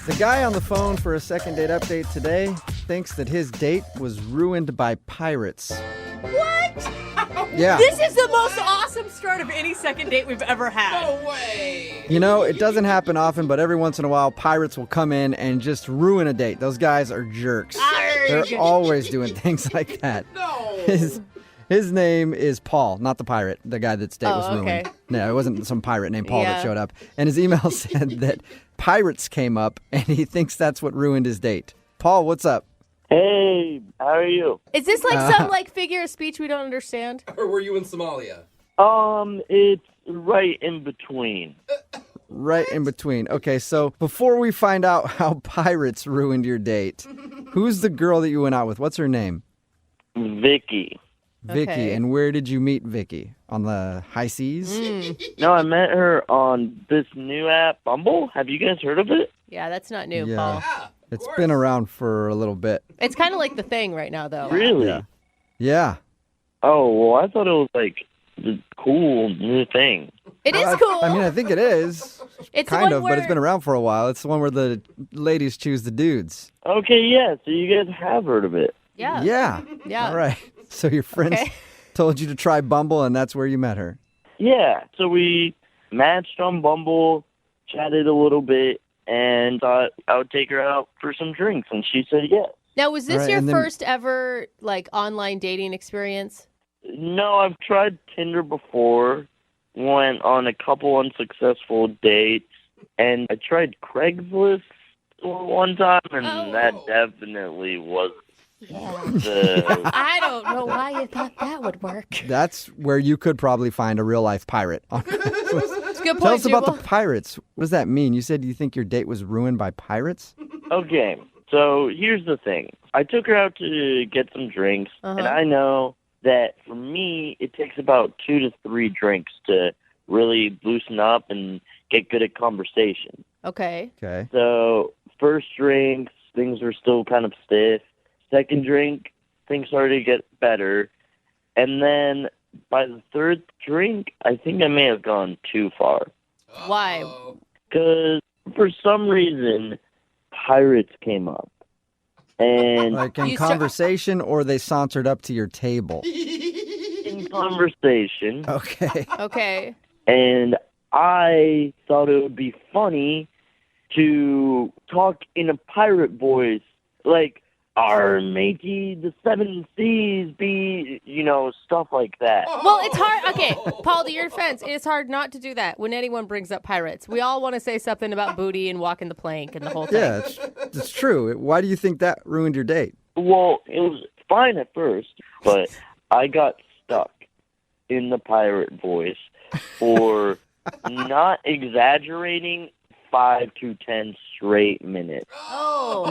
The guy on the phone for a second date update today thinks that his date was ruined by pirates. What? Yeah. This is the most awesome start of any second date we've ever had. No way. You know, it doesn't happen often, but every once in a while, pirates will come in and just ruin a date. Those guys are jerks. They're always doing things like that. No. His name is Paul, not the pirate, the guy that's date was ruined. Okay. No, it wasn't some pirate named Paul that Yeah. showed up. And his email said that pirates came up, and he thinks that's what ruined his date. Paul, what's up? Hey, how are you? Is this like some figure of speech we don't understand? Or were you in Somalia? It's right in between. Right in between. Okay, so before we find out how pirates ruined your date, who's the girl that you went out with? What's her name? Vicky. Vicky. Okay. And where did you meet Vicky? On the high seas? No, I met her on this new app, Bumble. Have you guys heard of it? Yeah, that's not new, Yeah. Paul. Yeah. It's been around for a little bit. It's kind of like the thing right now, though. Really? Yeah. Yeah. Oh, well, I thought it was like the cool new thing. It is cool. I mean, I think it is. it's Kind the of, one but it's where- been around for a while. It's the one where the ladies choose the dudes. Okay, yeah, so you guys have heard of it. Yeah. Yeah. All right. So your friends Okay. told you to try Bumble, and that's where you met her. Yeah, so we matched on Bumble, chatted a little bit, and thought I would take her out for some drinks, and she said yes. Now, was this Right, your and then- first ever online dating experience? No, I've tried Tinder before, went on a couple unsuccessful dates, and I tried Craigslist one time, and Oh. that definitely was Yeah. the... I don't know why you thought that would work. That's where you could probably find a real-life pirate. It's a good point, Tell us about Jubal. the pirates. What does that mean? You said you think your date was ruined by pirates? Okay, so here's the thing. I took her out to get some drinks, and I know that for me, it takes about 2 to 3 drinks to really loosen up and get good at conversation. Okay. Okay. So first drinks, things were still kind of stiff. Second drink, things started to get better. And then by the third drink, I think I may have gone too far. Why? Because for some reason, pirates came up. And Like in You start- conversation, or they sauntered up to your table? in conversation, Okay. Okay. and I thought it would be funny to talk in a pirate voice, like, "Our matey, the 7 seas be," stuff like that. Well, it's hard. Okay, Paul, to your defense, it's hard not to do that when anyone brings up pirates. We all want to say something about booty and walking the plank and the whole thing. Yeah, it's true. Why do you think that ruined your date? Well, it was fine at first, but I got stuck in the pirate voice for, not exaggerating, 5 to 10 straight minutes. Oh,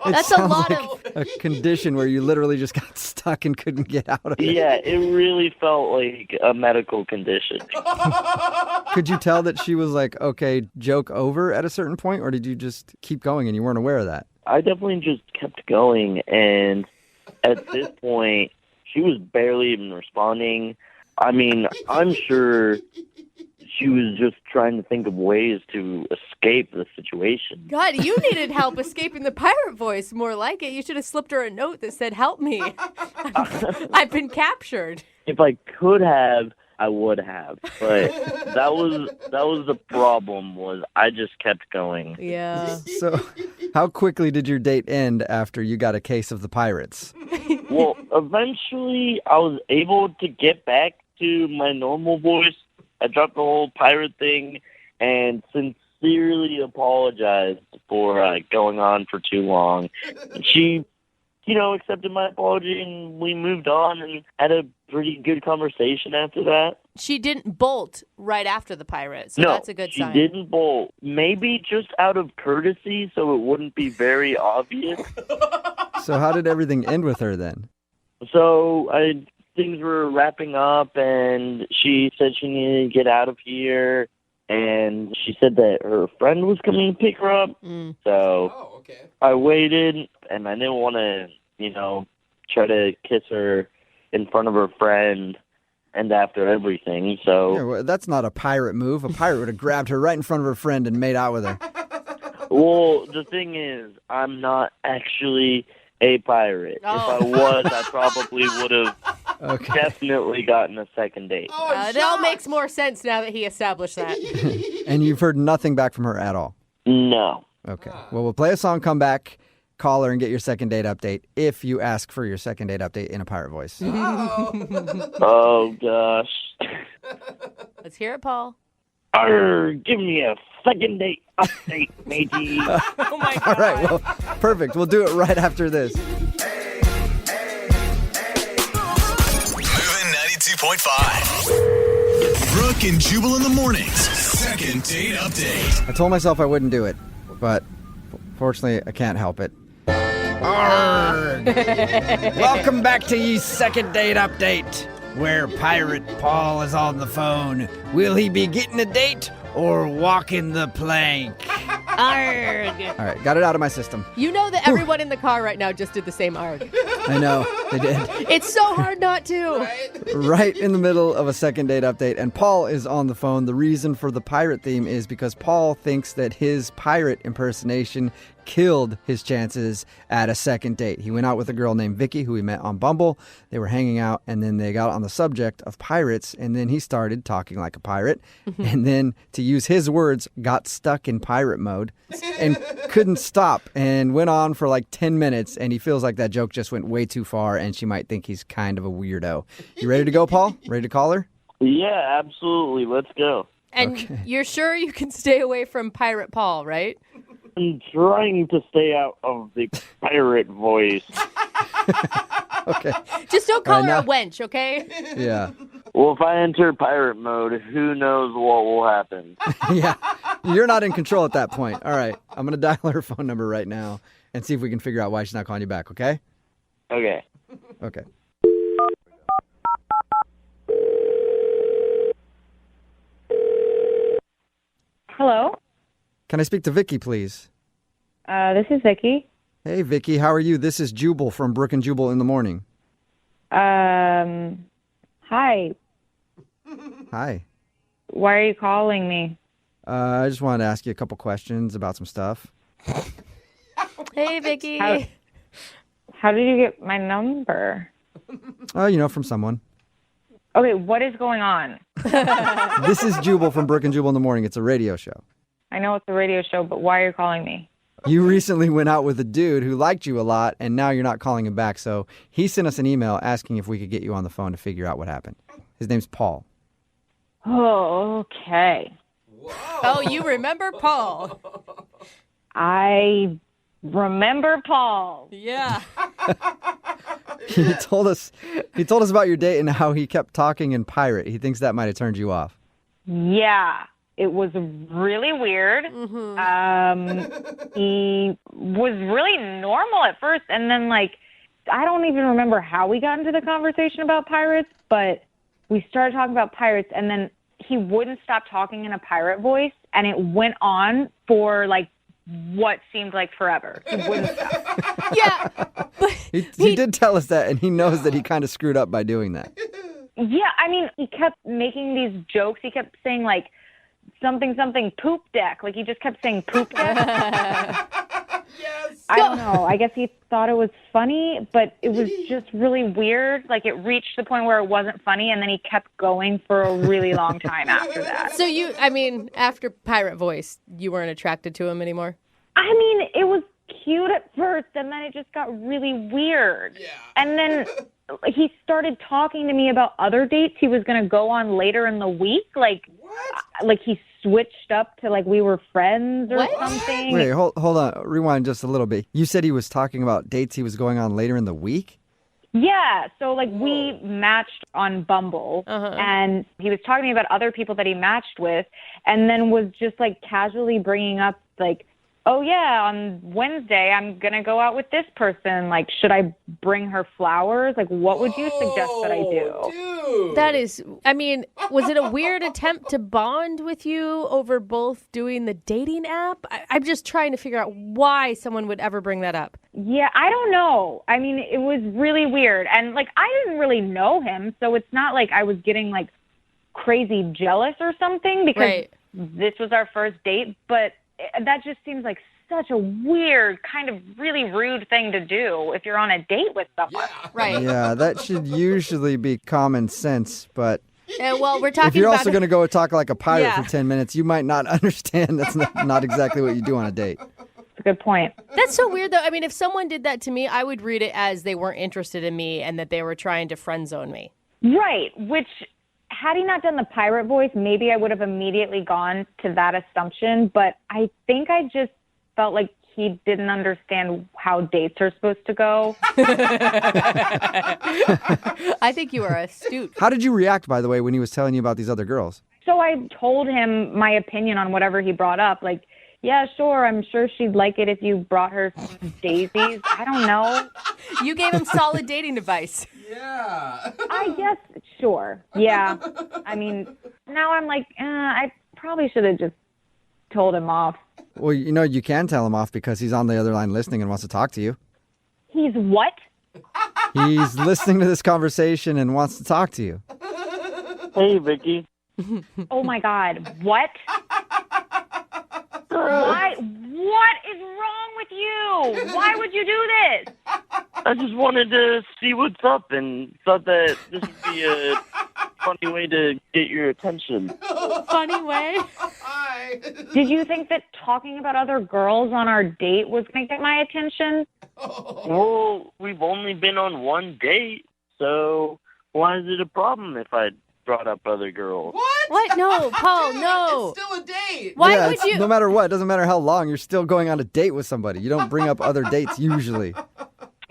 It that's a sounds lot like of. a condition where you literally just got stuck and couldn't get out of it. Yeah, it really felt like a medical condition. Could you tell that she was like, okay, joke over at a certain point, or did you just keep going and you weren't aware of that? I definitely just kept going, and at this point, she was barely even responding. I mean, I'm sure she was just trying to think of ways to escape the situation. God, you needed help escaping the pirate voice. More like it. You should have slipped her a note that said, "Help me. I've been captured." If I could have, I would have. But that was the problem, was I just kept going. Yeah. So how quickly did your date end after you got a case of the pirates? Well, eventually I was able to get back to my normal voice. I dropped the whole pirate thing and sincerely apologized for going on for too long. And she, accepted my apology, and we moved on and had a pretty good conversation after that. She didn't bolt right after the pirate, so No, that's a good she sign. didn't bolt. Maybe just out of courtesy, so it wouldn't be very obvious. So how did everything end with her then? So things were wrapping up, and she said she needed to get out of here, and she said that her friend was coming to pick her up. So Oh, okay. I waited, and I didn't want to, try to kiss her in front of her friend and after everything. So Yeah, well, that's not a pirate move. A pirate would have grabbed her right in front of her friend and made out with her. Well, the thing is, I'm not actually a pirate. Oh. If I was, I probably would have Okay. definitely gotten a second date. It all makes more sense now that he established that. And you've heard nothing back from her at all? No. Okay. Well, we'll play a song, come back, call her, and get your second date update if you ask for your second date update in a pirate voice. Oh, gosh. Let's hear it, Paul. Arr, give me a second date update, matey. Oh, my God. All right. Well, perfect. We'll do it right after this. Moving 92.5. Brooke and Jubal in the mornings. Second date update. I told myself I wouldn't do it, but fortunately, I can't help it. Arrgh. Welcome back to ye second date update, where Pirate Paul is on the phone. Will he be getting a date or walking the plank? Arg. All right, got it out of my system. You know that everyone in the car right now just did the same arg. I know, they did. It's so hard not to. Right in the middle of a second date update, and Paul is on the phone. The reason for the pirate theme is because Paul thinks that his pirate impersonation killed his chances at a second date. He went out with a girl named Vicky, who he met on Bumble. They were hanging out, and then they got on the subject of pirates, and then he started talking like a pirate, and then, to use his words, got stuck in pirate mode and couldn't stop, and went on for like 10 minutes, and he feels like that joke just went way too far, and she might think he's kind of a weirdo. You ready to go, Paul? Ready to call her? Yeah, absolutely. Let's go. And you're sure you can stay away from Pirate Paul, right? I'm trying to stay out of the pirate voice. Okay. Just don't call All her right, a wench, okay? Yeah. Well, if I enter pirate mode, who knows what will happen? Yeah. You're not in control at that point. All right. I'm going to dial her phone number right now and see if we can figure out why she's not calling you back, okay? Okay. Okay. Hello, Can I speak to Vicky, please? this is Vicky. Hey, Vicky, how are you? This is Jubal from Brooke and Jubal in the morning. Hi. Hi. Why are you calling me? I just wanted to ask you a couple questions about some stuff. Hey, Vicky. How did you get my number? From someone. Okay, what is going on? This is Jubal from Brooke and Jubal in the morning. It's a radio show. I know it's a radio show, but why are you calling me? You recently went out with a dude who liked you a lot, and now you're not calling him back. So he sent us an email asking if we could get you on the phone to figure out what happened. His name's Paul. Oh, okay. Oh, you remember Paul? I remember Paul. Yeah. He told us about your date and how he kept talking in pirate. He thinks that might have turned you off. Yeah, it was really weird. He was really normal at first, and then, I don't even remember how we got into the conversation about pirates, but we started talking about pirates, and then he wouldn't stop talking in a pirate voice, and it went on for, what seemed like forever. He wouldn't stop. Yeah. But He did tell us that, and he knows that he kind of screwed up by doing that. Yeah, I mean, he kept making these jokes. He kept saying, something poop deck. He just kept saying poop deck. Yes. I don't know. I guess he thought it was funny, but it was just really weird. It reached the point where it wasn't funny, and then he kept going for a really long time after that. so after Pirate Voice, you weren't attracted to him anymore? I mean, it was cute at first, and then it just got really weird. Yeah. And then he started talking to me about other dates he was going to go on later in the week. What? He switched up to we were friends or What? something. Wait, hold on. Rewind just a little bit. You said he was talking about dates he was going on later in the week? Yeah, so we matched on Bumble, and he was talking to me about other people that he matched with, and then was just casually bringing up oh yeah, on Wednesday I'm gonna go out with this person. Should I bring her flowers? What would you suggest that I do? Dude. That is, was it a weird attempt to bond with you over both doing the dating app? I'm just trying to figure out why someone would ever bring that up. Yeah, I don't know. I mean, it was really weird, and I didn't really know him, so it's not I was getting crazy jealous or something because Right. this was our first date, but that just seems such a weird, kind of really rude thing to do if you're on a date with someone. Right. Yeah, that should usually be common sense, but Well, we're talking if you're about also going to go talk like a pirate Yeah. for 10 minutes, you might not understand that's not exactly what you do on a date. That's a good point. That's so weird, though. I mean, if someone did that to me, I would read it as they weren't interested in me and that they were trying to friend zone me. Right, which, had he not done the pirate voice, maybe I would have immediately gone to that assumption, but I think I just felt like he didn't understand how dates are supposed to go. I think you are astute. How did you react, by the way, when he was telling you about these other girls? So I told him my opinion on whatever he brought up. Like, yeah, sure, I'm sure she'd like it if you brought her some daisies. I don't know. You gave him solid dating advice. Yeah. I guess, sure. Yeah. I mean, now I'm like, I probably should have just told him off. Well, you can tell him off because he's on the other line listening and wants to talk to you. He's what? He's listening to this conversation and wants to talk to you. Hey, Vicky. Oh, my God. What? Why? What is wrong with you? Why would you do this? I just wanted to see what's up and thought that this would be a funny way to get your attention. Funny way. Hi. Did you think that talking about other girls on our date was going to get my attention? Well, we've only been on one date, so why is it a problem if I brought up other girls? What? No, Paul, no. It's still a date. Why Yeah, would it's- you? No matter what, doesn't matter how long, you're still going on a date with somebody. You don't bring up other dates usually.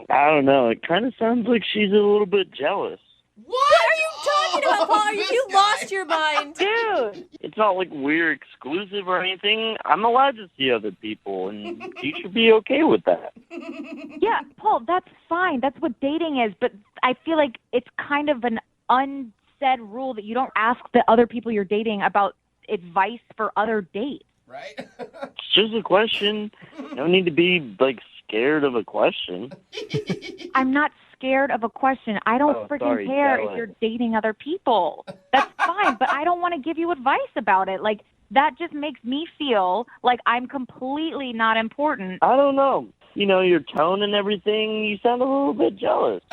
I don't know. It kind of sounds like she's a little bit jealous. What are you talking about, Paul? this You guy. lost your mind. Dude. It's not like we're exclusive or anything. I'm allowed to see other people, and you should be okay with that. Yeah, Paul, that's fine. That's what dating is. But I feel like it's kind of an unsaid rule that you don't ask the other people you're dating about advice for other dates. Right? It's just a question. You don't need to be, scared of a question. I'm not scared of a question. I don't Oh, freaking sorry, care Ellen. if you're dating other people. That's fine, but I don't want to give you advice about it. Like, that just makes me feel like I'm completely not important. I don't know. Your tone and everything, you sound a little bit jealous.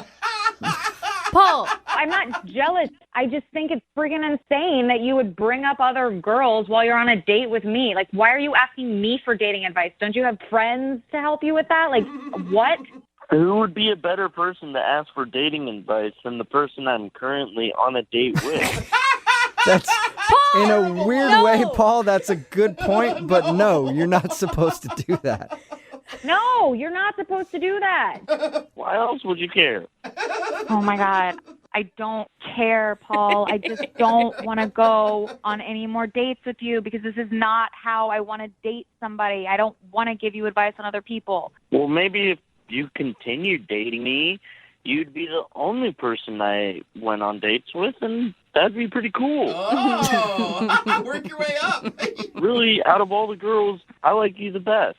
Paul, I'm not jealous. I just think it's friggin' insane that you would bring up other girls while you're on a date with me. Like, why are you asking me for dating advice? Don't you have friends to help you with that? Like, what? Who would be a better person to ask for dating advice than the person I'm currently on a date with? That's in a weird way, Paul. That's a good point, but no, you're not supposed to do that. No, you're not supposed to do that. Why else would you care? Oh, my God. I don't care, Paul. I just don't want to go on any more dates with you because this is not how I want to date somebody. I don't want to give you advice on other people. Well, maybe if you continued dating me, you'd be the only person I went on dates with, and that'd be pretty cool. Oh, work your way up. Really, out of all the girls, I like you the best.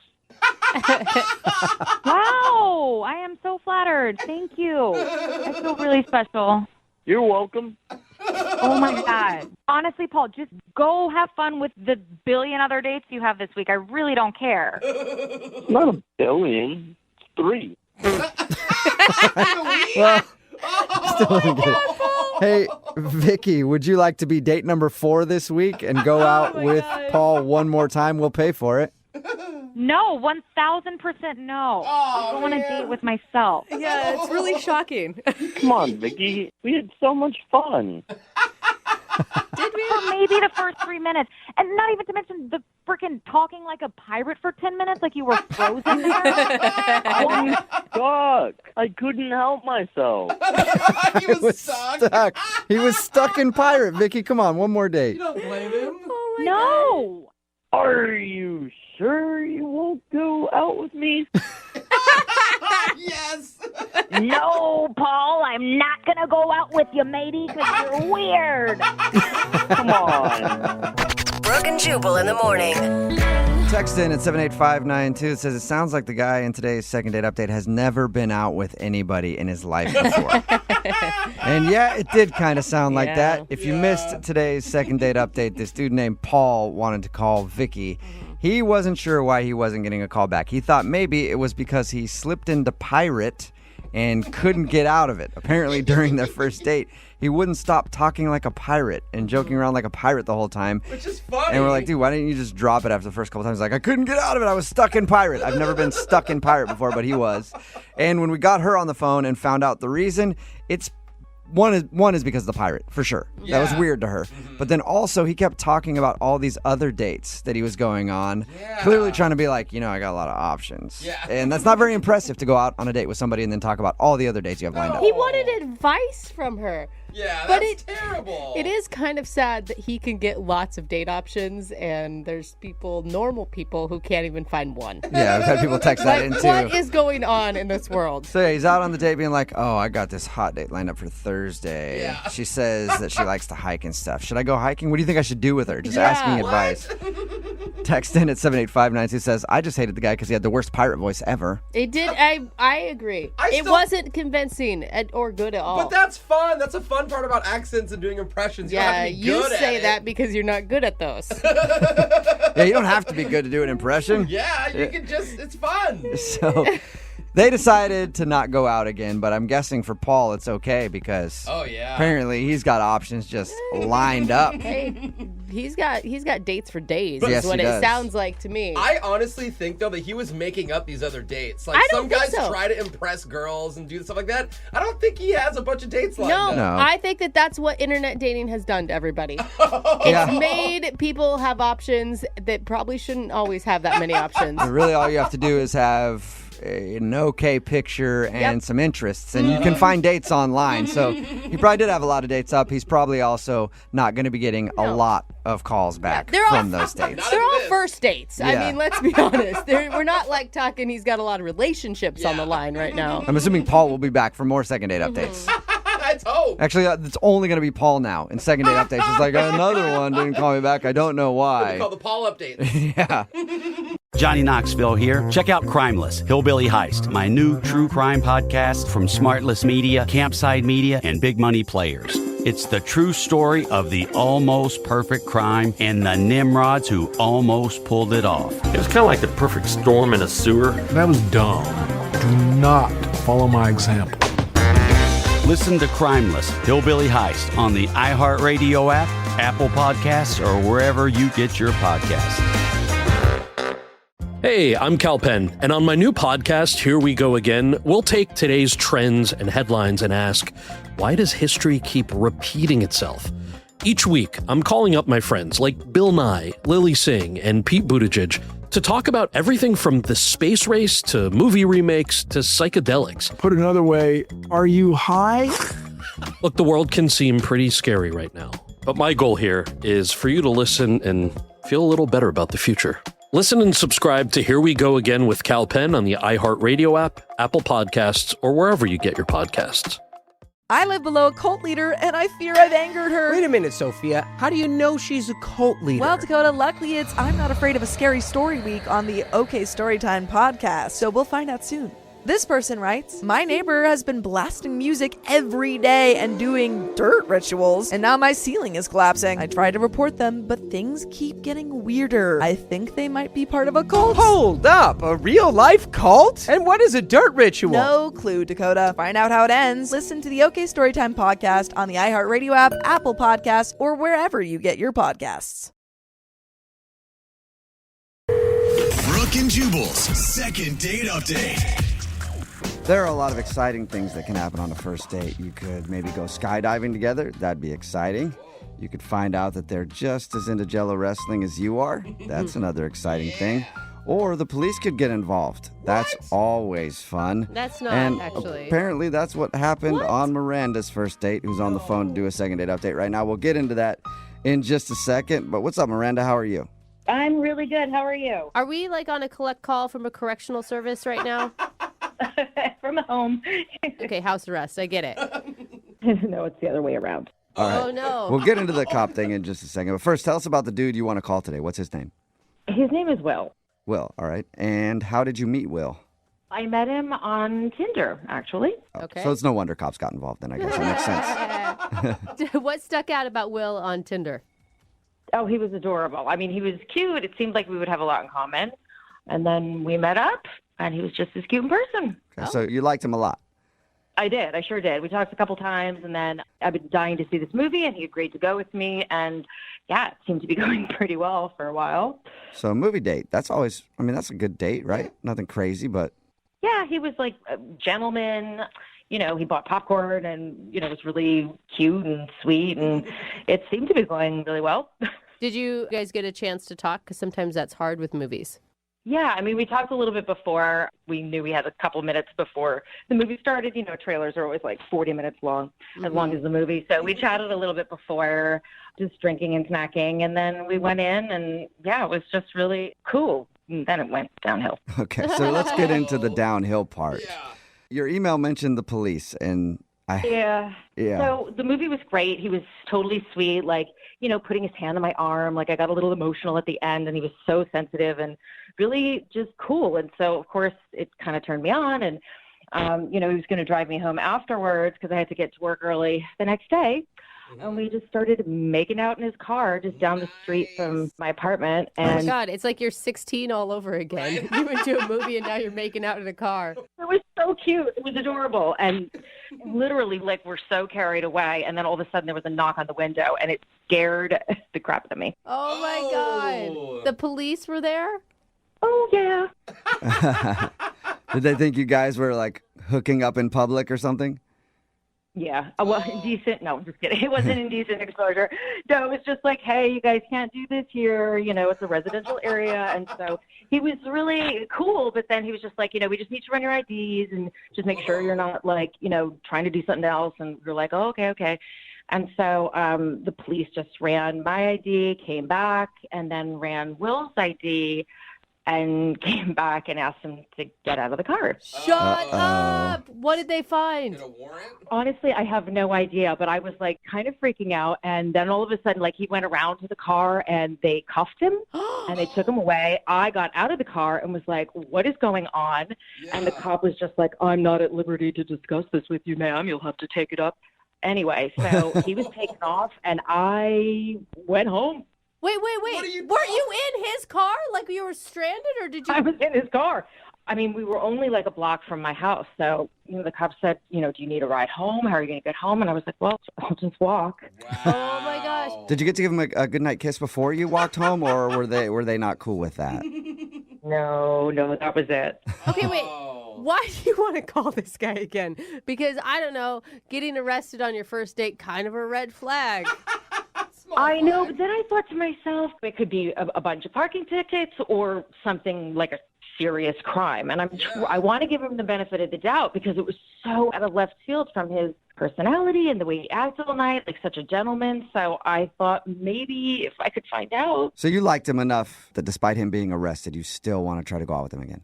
Wow. I am so flattered. Thank you. I feel really special. You're welcome. Oh, my God. Honestly, Paul, just go have fun with the billion other dates you have this week. I really don't care. It's not a billion. It's 3. Well, still doesn't get it. Hey, Vicky, would you like to be date number 4 this week and go out with Paul one more time? We'll pay for it. No, 1,000% no. I'll go on a date with myself. yeah, it's really shocking. Come on, Vicky. We had so much fun. Did we? For maybe the first 3 minutes. And not even to mention the freaking talking like a pirate for 10 minutes like you were frozen there. I was stuck. I couldn't help myself. He was stuck. stuck. He was stuck in pirate, Vicky. Come on, one more date. You don't blame him. Oh my No. Are you sure you won't go out with me? Yes. No, Paul, I'm not going to go out with you, matey, because you're weird. Come on. Brooke and Jubal in the morning. Text in at 78592. It says, it sounds like the guy in today's second date update has never been out with anybody in his life before. And yeah, it did kind of sound like that. If you missed today's second date update, this dude named Paul wanted to call Vicky. He wasn't sure why he wasn't getting a call back. He thought maybe it was because he slipped into pirate and couldn't get out of it. Apparently, during their first date, he wouldn't stop talking like a pirate and joking around like a pirate the whole time. Which is funny. And we're like, dude, why didn't you just drop it after the first couple times? He's like, I couldn't get out of it. I was stuck in pirate. I've never been stuck in pirate before, but he was. And when we got her on the phone and found out the reason, it's one is because of the pirate, for sure. Yeah. That was weird to her. But then also he kept talking about all these other dates that he was going on, clearly trying to be like, I got a lot of options. Yeah. And that's not very impressive to go out on a date with somebody and then talk about all the other dates you have lined up. He wanted advice from her. Yeah, But that's terrible. It is kind of sad that he can get lots of date options and there's normal people who can't even find one. Yeah, I've had people text that in too. What is going on in this world? So yeah, he's out on the date being like, oh, I got this hot date lined up for Thursday. Yeah. She says that she likes to hike and stuff. Should I go hiking? What do you think I should do with her? Just asking advice. Text in at 78592 says, I just hated the guy because he had the worst pirate voice ever. It did. I agree. It wasn't convincing or good at all. But that's fun. That's a fun part about accents and doing impressions. You don't have to be you good at say it. that because you're not good at those. Yeah, you don't have to be good to do an impression. Yeah, you can just, it's fun. So they decided to not go out again, but I'm guessing for Paul it's okay because apparently he's got options just lined up. Hey, he's got dates for days. Yes, is what he it does. sounds like to me. I honestly think, though, that he was making up these other dates. Like, I don't some think guys so. try to impress girls and do stuff like that. I don't think he has a bunch of dates lined No, up. I think that's what internet dating has done to everybody. It's made people have options that probably shouldn't always have that many options. Really all you have to do is have an okay picture and some interests, and you can find dates online. So he probably did have a lot of dates up. He's probably also not going to be getting a lot of calls back from those dates. They're all first dates. Yeah. I mean, let's be honest. We're not like talking he's got a lot of relationships on the line right now. I'm assuming Paul will be back for more second date updates. Let's hope. Actually, it's only going to be Paul now in second date updates. It's like, another one didn't call me back. I don't know why. Call the Paul updates. Yeah. Johnny Knoxville here. Check out Crimeless, Hillbilly Heist, my new true crime podcast from Smartless Media, Campside Media, and Big Money Players. It's the true story of the almost perfect crime and the Nimrods who almost pulled it off. It was kind of like the perfect storm in a sewer. That was dumb. Do not follow my example. Listen to Crimeless, Hillbilly Heist on the iHeartRadio app, Apple Podcasts, or wherever you get your podcasts. Hey, I'm Cal Penn, and on my new podcast, Here We Go Again, we'll take today's trends and headlines and ask, why does history keep repeating itself? Each week, I'm calling up my friends like Bill Nye, Lily Singh, and Pete Buttigieg to talk about everything from the space race to movie remakes to psychedelics. Put another way, are you high? Look, the world can seem pretty scary right now, but my goal here is for you to listen and feel a little better about the future. Listen and subscribe to Here We Go Again with Cal Penn on the iHeartRadio app, Apple Podcasts, or wherever you get your podcasts. I live below a cult leader, and I fear I've angered her. Wait a minute, Sophia. How do you know she's a cult leader? Well, Dakota, luckily it's I'm Not Afraid of a Scary Story Week on the OK Storytime podcast, so we'll find out soon. This person writes, my neighbor has been blasting music every day and doing dirt rituals, and now my ceiling is collapsing. I tried to report them, but things keep getting weirder. I think they might be part of a cult. Hold up, a real-life cult? And what is a dirt ritual? No clue, Dakota. To find out how it ends, listen to the OK Storytime podcast on the iHeartRadio app, Apple Podcasts, or wherever you get your podcasts. Brooke and Jubal's second date update. There are a lot of exciting things that can happen on a first date. You could maybe go skydiving together. That'd be exciting. You could find out that they're just as into Jello wrestling as you are. That's another exciting thing. Or the police could get involved. That's always fun. That's not, and actually. Apparently that's what happened on Miranda's first date, who's on the phone to do a second date update right now. We'll get into that in just a second. But what's up, Miranda? How are you? I'm really good. How are you? Are we like on a collect call from a correctional service right now? From home. Okay, house arrest. I get it. No, it's the other way around. All right. Oh, no. We'll get into the cop thing in just a second. But first, tell us about the dude you want to call today. What's his name? His name is Will. Will, all right. And how did you meet Will? I met him on Tinder, actually. Okay. So it's no wonder cops got involved then, I guess. That makes sense. What stuck out about Will on Tinder? Oh, he was adorable. I mean, he was cute. It seemed like we would have a lot in common. And then we met up, and he was just as cute in person. Okay, so you liked him a lot. I did. I sure did. We talked a couple times, and then I've been dying to see this movie, and he agreed to go with me. And, yeah, it seemed to be going pretty well for a while. So a movie date, that's always, I mean, that's a good date, right? Nothing crazy, but... Yeah, he was like a gentleman. You know, he bought popcorn and, you know, was really cute and sweet, and it seemed to be going really well. Did you guys get a chance to talk? Because sometimes that's hard with movies. Yeah, I mean, we talked a little bit before. We knew we had a couple minutes before the movie started. You know, trailers are always like 40 minutes long, as long as the movie. So we chatted a little bit before, just drinking and snacking. And then we went in, and, yeah, it was just really cool. And then it went downhill. Okay, so let's get into the downhill part. Your email mentioned the police, and Yeah. So the movie was great. He was totally sweet, like, you know, putting his hand on my arm. Like, I got a little emotional at the end, and he was so sensitive and really just cool. And so, of course, it kind of turned me on. And, you know, he was going to drive me home afterwards because I had to get to work early the next day. And we just started making out in his car just down the street from my apartment. And Oh, my God. It's like you're 16 all over again. You went to a movie, and now you're making out in a car. It was so cute. It was adorable. And literally, like, we're so carried away. And then all of a sudden there was a knock on the window, and it scared the crap out of me. Oh, my God. The police were there? Oh, yeah. Did they think you guys were, like, hooking up in public or something? Yeah. Well, indecent. No, I'm just kidding. It wasn't indecent exposure. No, it was just like, hey, you guys can't do this here. You know, it's a residential area. And so he was really cool. But then he was just like, you know, we just need to run your IDs and just make sure you're not, like, you know, trying to do something else. And we're like, oh, okay. And so the police just ran my ID, came back, and then ran Will's ID and came back and asked him to get out of the car. Shut up! What did they find? Honestly, I have no idea, but I was like kind of freaking out. And then all of a sudden, like, he went around to the car and they cuffed him and they took him away. I got out of the car and was like, what is going on? And the cop was just like, I'm not at liberty to discuss this with you, ma'am. You'll have to take it up. Anyway, so he was taken off and I went home. Wait. Weren't you in his car? Like you were stranded, or did you? I was in his car. I mean, we were only like a block from my house. So, you know, the cop said, you know, do you need a ride home? How are you going to get home? And I was like, well, I'll just walk. Oh, my gosh. Did you get to give him a goodnight kiss before you walked home, or were they not cool with that? No, that was it. Okay, wait. Why do you want to call this guy again? Because, I don't know, getting arrested on your first date, kind of a red flag. I know, but then I thought to myself, it could be a bunch of parking tickets or something like a serious crime. And I want to give him the benefit of the doubt because it was so out of left field from his personality and the way he acted all night, like such a gentleman. So I thought maybe if I could find out. So you liked him enough that despite him being arrested, you still want to try to go out with him again?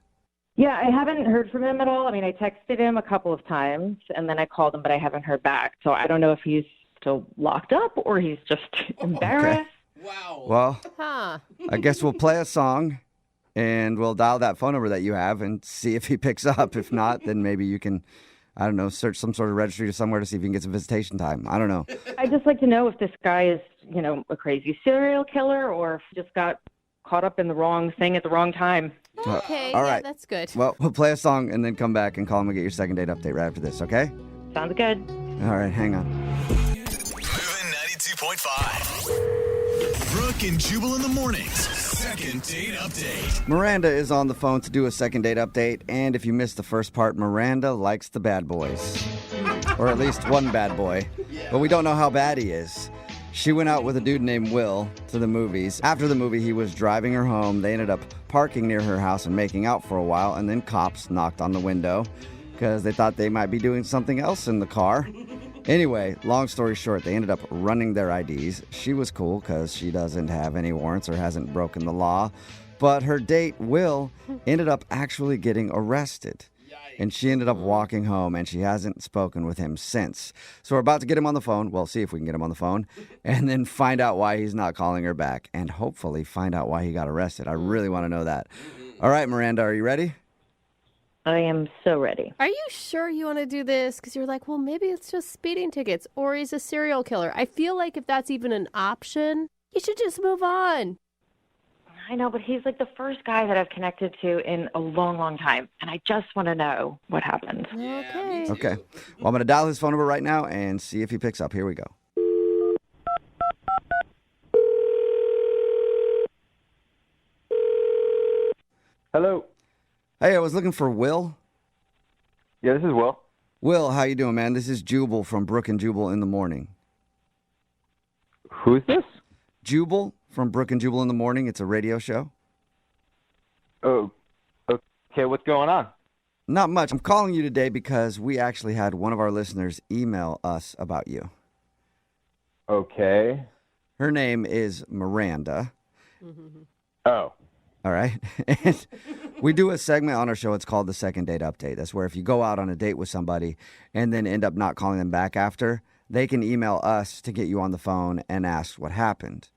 Yeah, I haven't heard from him at all. I mean, I texted him a couple of times and then I called him, but I haven't heard back. So I don't know if he's still locked up or he's just embarrassed. Okay. Wow. Well, I guess we'll play a song and we'll dial that phone number that you have and see if he picks up. If not, then maybe you can, I don't know, search some sort of registry or somewhere to see if you can get some visitation time. I don't know. I'd just like to know if this guy is, you know, a crazy serial killer or if he just got caught up in the wrong thing at the wrong time. Okay, all yeah, right. that's good. Well, we'll play a song and then come back and call him and get your second date update right after this, okay? Sounds good. All right, hang on. Moving 92.5. Brooke and Jubal in the mornings. Second date update. Miranda is on the phone to do a second date update, and if you missed the first part, Miranda likes the bad boys. Or at least one bad boy. But we don't know how bad he is. She went out with a dude named Will to the movies. After the movie, he was driving her home. They ended up parking near her house and making out for a while, and then cops knocked on the window because they thought they might be doing something else in the car. Anyway, long story short, they ended up running their IDs. She was cool because she doesn't have any warrants or hasn't broken the law. But her date, Will, ended up actually getting arrested. And she ended up walking home, and she hasn't spoken with him since. So we're about to get him on the phone. Well, see if we can get him on the phone. And then find out why he's not calling her back. And hopefully find out why he got arrested. I really want to know that. All right, Miranda, are you ready? I am so ready. Are you sure you want to do this? Because you're like, well, maybe it's just speeding tickets or he's a serial killer. I feel like if that's even an option, You should just move on. I know, but he's like the first guy that I've connected to in a long, long time, and I just want to know what happened. Okay. Okay. Well, I'm going to dial his phone number right now and see if he picks up. Here we go. Hello. Hey, I was looking for Will. Yeah, this is Will. Will, how you doing, man? This is Jubal from Brooke and Jubal in the morning. Who's this? Jubal from Brooke and Jubal in the morning. It's a radio show. Oh, okay. What's going on? Not much. I'm calling you today because we actually had one of our listeners email us about you. Okay. Her name is Miranda. Oh. All right. And we do a segment on our show. It's called the Second Date Update. That's where if you go out on a date with somebody and then end up not calling them back after, they can email us to get you on the phone and ask what happened.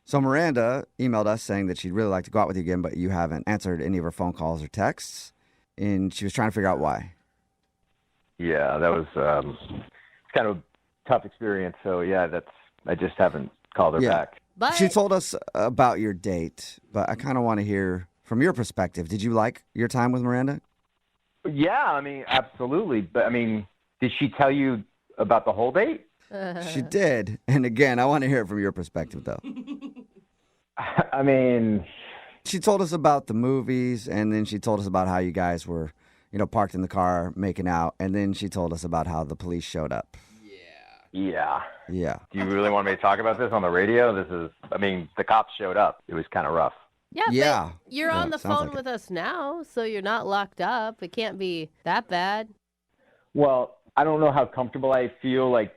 So Miranda emailed us saying that she'd really like to go out with you again, but you haven't answered any of her phone calls or texts, and she was trying to figure out why. Yeah, that was it's kind of a tough experience. So yeah, I just haven't called her back. But she told us about your date, but I kind of want to hear from your perspective. Did you like your time with Miranda? Yeah, I mean, absolutely. But I mean, did she tell you about the whole date? She did. And again, I want to hear it from your perspective, though. I mean, she told us about the movies, and then she told us about how you guys were, parked in the car making out, and then she told us about how the police showed up. yeah. Yeah. Do you really want me to talk about this on the radio? The cops showed up. It was kind of rough. Yeah. But you're on the sounds phone like with us now, so you're not locked up. It can't be that bad. Well, I don't know how comfortable I feel like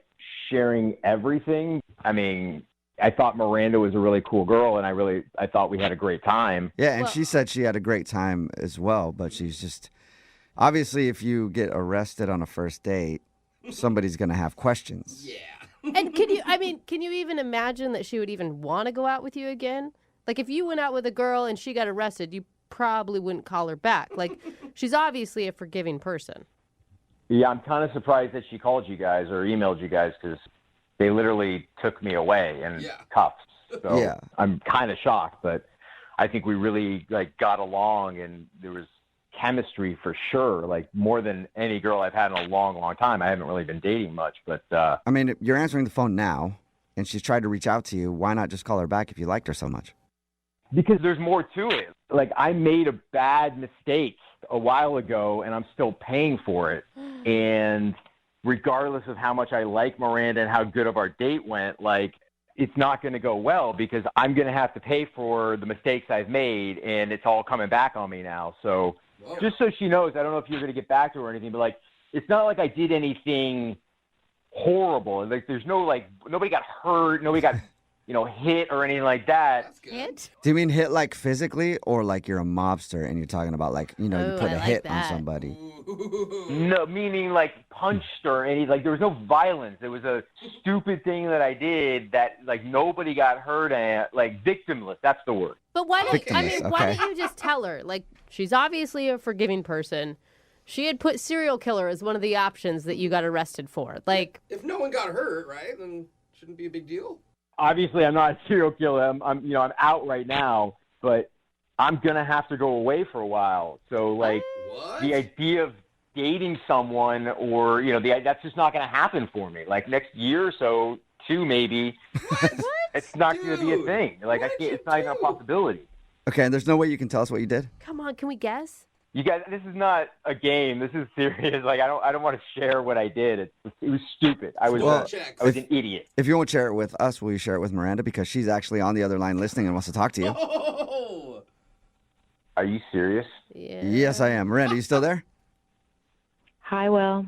sharing everything. I mean, I thought Miranda was a really cool girl, and I thought we had a great time. Yeah, and she said she had a great time as well, but she's just, obviously, if you get arrested on a first date, somebody's going to have questions. Yeah. And can you even imagine that she would even want to go out with you again? Like, if you went out with a girl and she got arrested, you probably wouldn't call her back. Like, she's obviously a forgiving person. Yeah, I'm kind of surprised that she called you guys or emailed you guys because they literally took me away in cuffs. So Yeah. I'm kind of shocked, but I think we really got along, and there was chemistry for sure, more than any girl I've had in a long, long time. I haven't really been dating much, but I mean, you're answering the phone now, and she's tried to reach out to you. Why not just call her back if you liked her so much? because there's more to it. I made a bad mistake a while ago, and I'm still paying for it. And regardless of how much I like Miranda and how good of our date went, it's not going to go well because I'm going to have to pay for the mistakes I've made, and it's all coming back on me now. So just so she knows, I don't know if you're going to get back to her or anything, but it's not like I did anything horrible. There's no nobody got hurt, nobody got hit or anything like that. Hit? Do you mean hit physically, or you're a mobster and you're talking about you put a hit on somebody? No, meaning punched or any there was no violence. It was a stupid thing that I did that nobody got hurt at, victimless. That's the word. But why don't Victimless, why don't you just tell her? She's obviously a forgiving person. She had put serial killer as one of the options that you got arrested for. If no one got hurt, right, then shouldn't be a big deal. Obviously, I'm not a serial killer. I'm out right now, but I'm gonna have to go away for a while. So the idea of dating someone or that's just not gonna happen for me. Next year or so, 2 maybe. What? It's not gonna be a thing. I can't. It's not even a possibility. Okay, and there's no way you can tell us what you did? Come on, can we guess? You guys, this is not a game. This is serious. I don't want to share what I did. It was stupid. I was an idiot. If you won't share it with us, will you share it with Miranda? Because she's actually on the other line listening and wants to talk to you. Oh! Are you serious? Yeah. Yes, I am. Miranda, you still there? Hi, Will.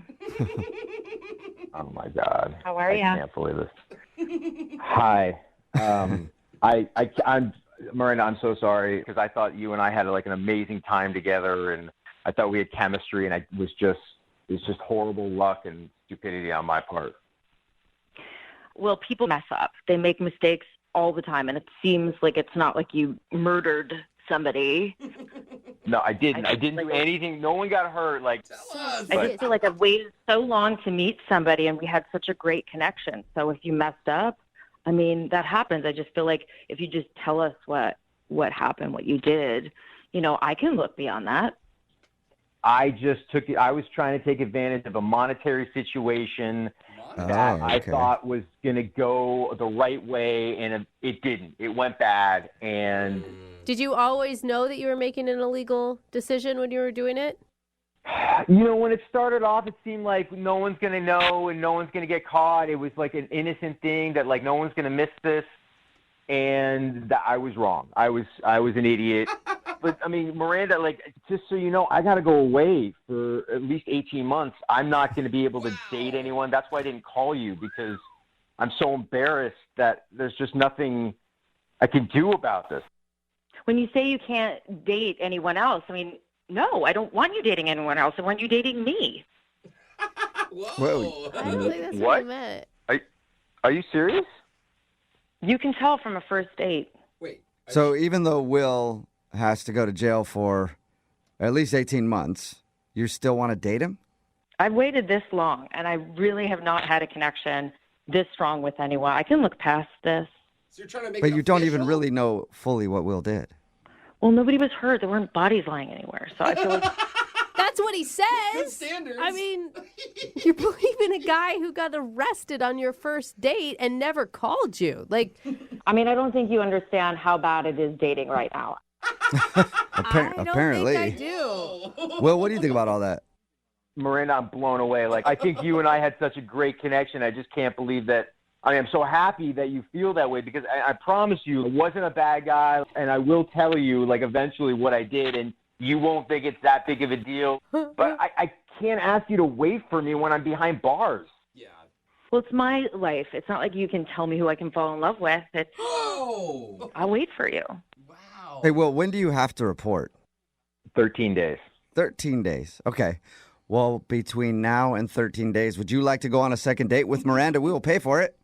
Oh my God. How are I you? can't believe this. Hi. I'm Miranda. I'm so sorry because I thought you and I had an amazing time together, and I thought we had chemistry, and it's just horrible luck and stupidity on my part. Well, people mess up. They make mistakes all the time, and it seems like it's not like you murdered somebody. No, I didn't. I didn't do anything. No one got hurt. Tell us. I just feel I've waited so long to meet somebody, and we had such a great connection. So if you messed up, I mean, that happens. I just feel like if you just tell us what happened, what you did, I can look beyond that. I was trying to take advantage of a monetary situation that I thought was going to go the right way, and it didn't. It went bad. And did you always know that you were making an illegal decision when you were doing it? When it started off, it seemed like no one's going to know and no one's going to get caught. It was like an innocent thing that like no one's going to miss this. And I was wrong. I was an idiot. But I mean, Miranda, like, just so you know, I got to go away for at least 18 months. I'm not going to be able to date anyone. That's why I didn't call you, because I'm so embarrassed that there's just nothing I can do about this. When you say you can't date anyone else, I mean, no, I don't want you dating anyone else. I want you dating me. Whoa. I don't think that's what I meant. Are you serious? You can tell from a first date. Wait. So even though Will has to go to jail for at least 18 months, you still want to date him? I've waited this long, and I really have not had a connection this strong with anyone. I can look past this. So you're trying to make But it you don't official? even really know fully what Will did. Well, nobody was hurt. There weren't bodies lying anywhere. So I feel like That's what he says. Good standards. I mean, you're believing a guy who got arrested on your first date and never called you. Like, I mean, I don't think you understand how bad it is dating right now. Apparently. I do. Will, what do you think about all that? Miranda, I'm blown away. Like, I think you and I had such a great connection. I just can't believe that. I am so happy that you feel that way, because I promise you I wasn't a bad guy, and I will tell you, like, eventually what I did, and you won't think it's that big of a deal. But I can't ask you to wait for me when I'm behind bars. Yeah. Well, it's my life. It's not like you can tell me who I can fall in love with. I'll wait for you. Wow. Hey, Will, when do you have to report? 13 days. 13 days. Okay. Well, between now and 13 days, would you like to go on a second date with Miranda? We will pay for it.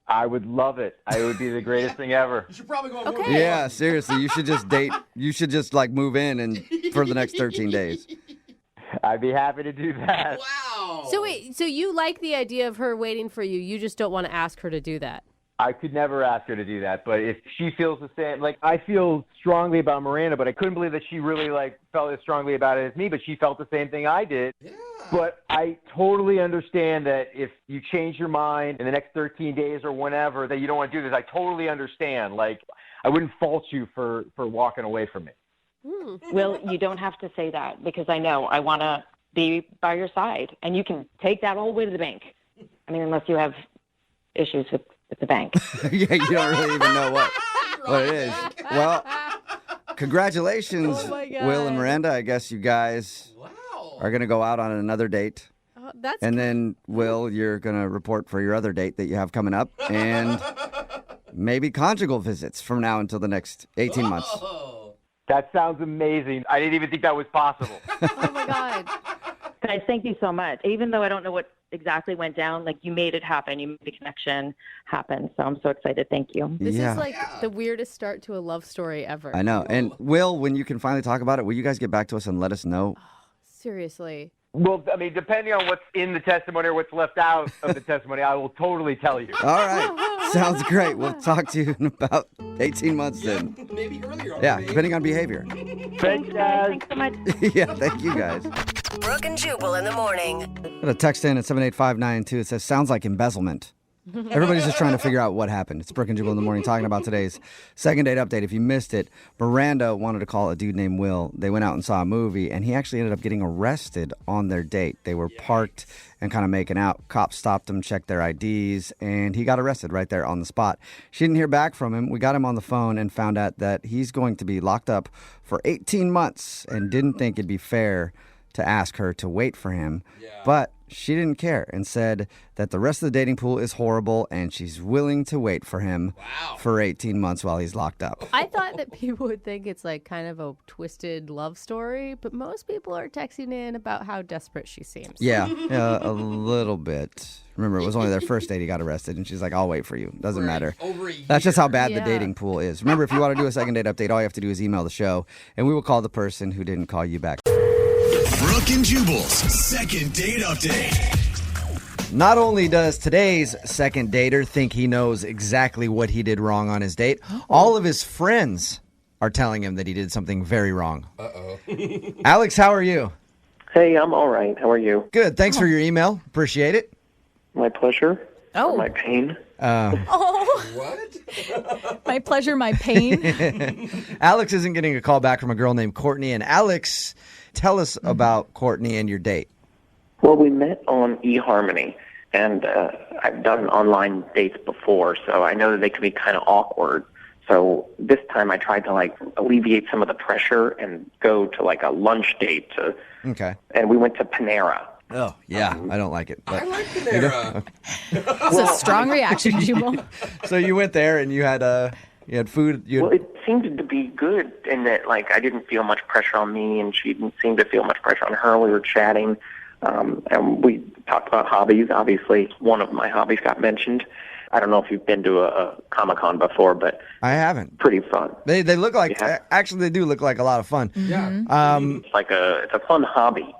I would love it. It would be the greatest thing ever. You should probably go on Okay. Yeah, seriously. You should just date. You should just like move in and for the next 13 days. I'd be happy to do that. Wow. So wait, so you like the idea of her waiting for you. You just don't want to ask her to do that. I could never ask her to do that, but if she feels the same, like I feel strongly about Miranda, but I couldn't believe that she really like felt as strongly about it as me, but she felt the same thing I did. Yeah. But I totally understand that if you change your mind in the next 13 days or whenever that you don't want to do this, I totally understand. Like, I wouldn't fault you for walking away from me. Well, you don't have to say that, because I know I want to be by your side, and you can take that all the way to the bank. I mean, unless you have issues with the bank. Yeah, you don't really even know what it is. Well, congratulations, Oh my God. Will and Miranda. I guess you guys are going to go out on another date. That's And then, Will, you're going to report for your other date that you have coming up. And maybe conjugal visits from now until the next 18 months. That sounds amazing. I didn't even think that was possible. Oh my God. Guys, thank you so much. Even though I don't know what exactly went down, like, you made it happen. You made the connection happen. So I'm so excited. Thank you. This Yeah. is like the weirdest start to a love story ever. I know. And, Will, when you can finally talk about it, will you guys get back to us and let us know? Seriously. Well, I mean, depending on what's in the testimony or what's left out of the testimony, I will totally tell you. All right. Sounds great. We'll talk to you in about 18 months then. Maybe earlier. Yeah, depending on behavior. Thanks, guys. Thanks so much. Yeah, thank you guys. Brooke and Jubal in the morning. Got a text in at 78592. It says, sounds like embezzlement. Everybody's just trying to figure out what happened. It's Brooke and Jubal in the morning talking about today's second date update. If you missed it, Miranda wanted to call a dude named Will. They went out and saw a movie, and he actually ended up getting arrested on their date. They were parked and kind of making out. Cops stopped him, checked their IDs, and he got arrested right there on the spot. She didn't hear back from him. We got him on the phone and found out that he's going to be locked up for 18 months and didn't think it'd be fair to ask her to wait for him. But she didn't care and said that the rest of the dating pool is horrible and she's willing to wait for him for 18 months while he's locked up. I thought that people would think it's like kind of a twisted love story, but most people are texting in about how desperate she seems. Yeah, a little bit. Remember, it was only their first date he got arrested, and she's like, I'll wait for you. Doesn't matter. Over a year. That's just how bad the Yeah. dating pool is. Remember, if you want to do a second date update, all you have to do is email the show, and we will call the person who didn't call you back. Brooke and Jubal's second date update. Not only does today's second dater think he knows exactly what he did wrong on his date, all of his friends are telling him that he did something very wrong. Uh-oh. Alex, how are you? Hey, I'm all right. How are you? Good. Thanks for your email. Appreciate it. My pleasure. Oh. My pain. Oh. What? My pleasure, my pain. Alex isn't getting a call back from a girl named Courtney. And Alex, tell us about Courtney and your date. Well, we met on eHarmony, and I've done online dates before, so I know that they can be kind of awkward. So this time I tried to, alleviate some of the pressure and go to, a lunch date. Okay. And we went to Panera. Oh, yeah. I don't like it. But I like Panera. That's a strong reaction, Jubal. So you went there and you had food. Well, it seemed to be good in that, I didn't feel much pressure on me, and she didn't seem to feel much pressure on her. We were chatting, and we talked about hobbies. Obviously, one of my hobbies got mentioned. I don't know if you've been to a Comic-Con before, but I haven't. Pretty fun. They look like actually they do look like a lot of fun. Yeah. It's a fun hobby,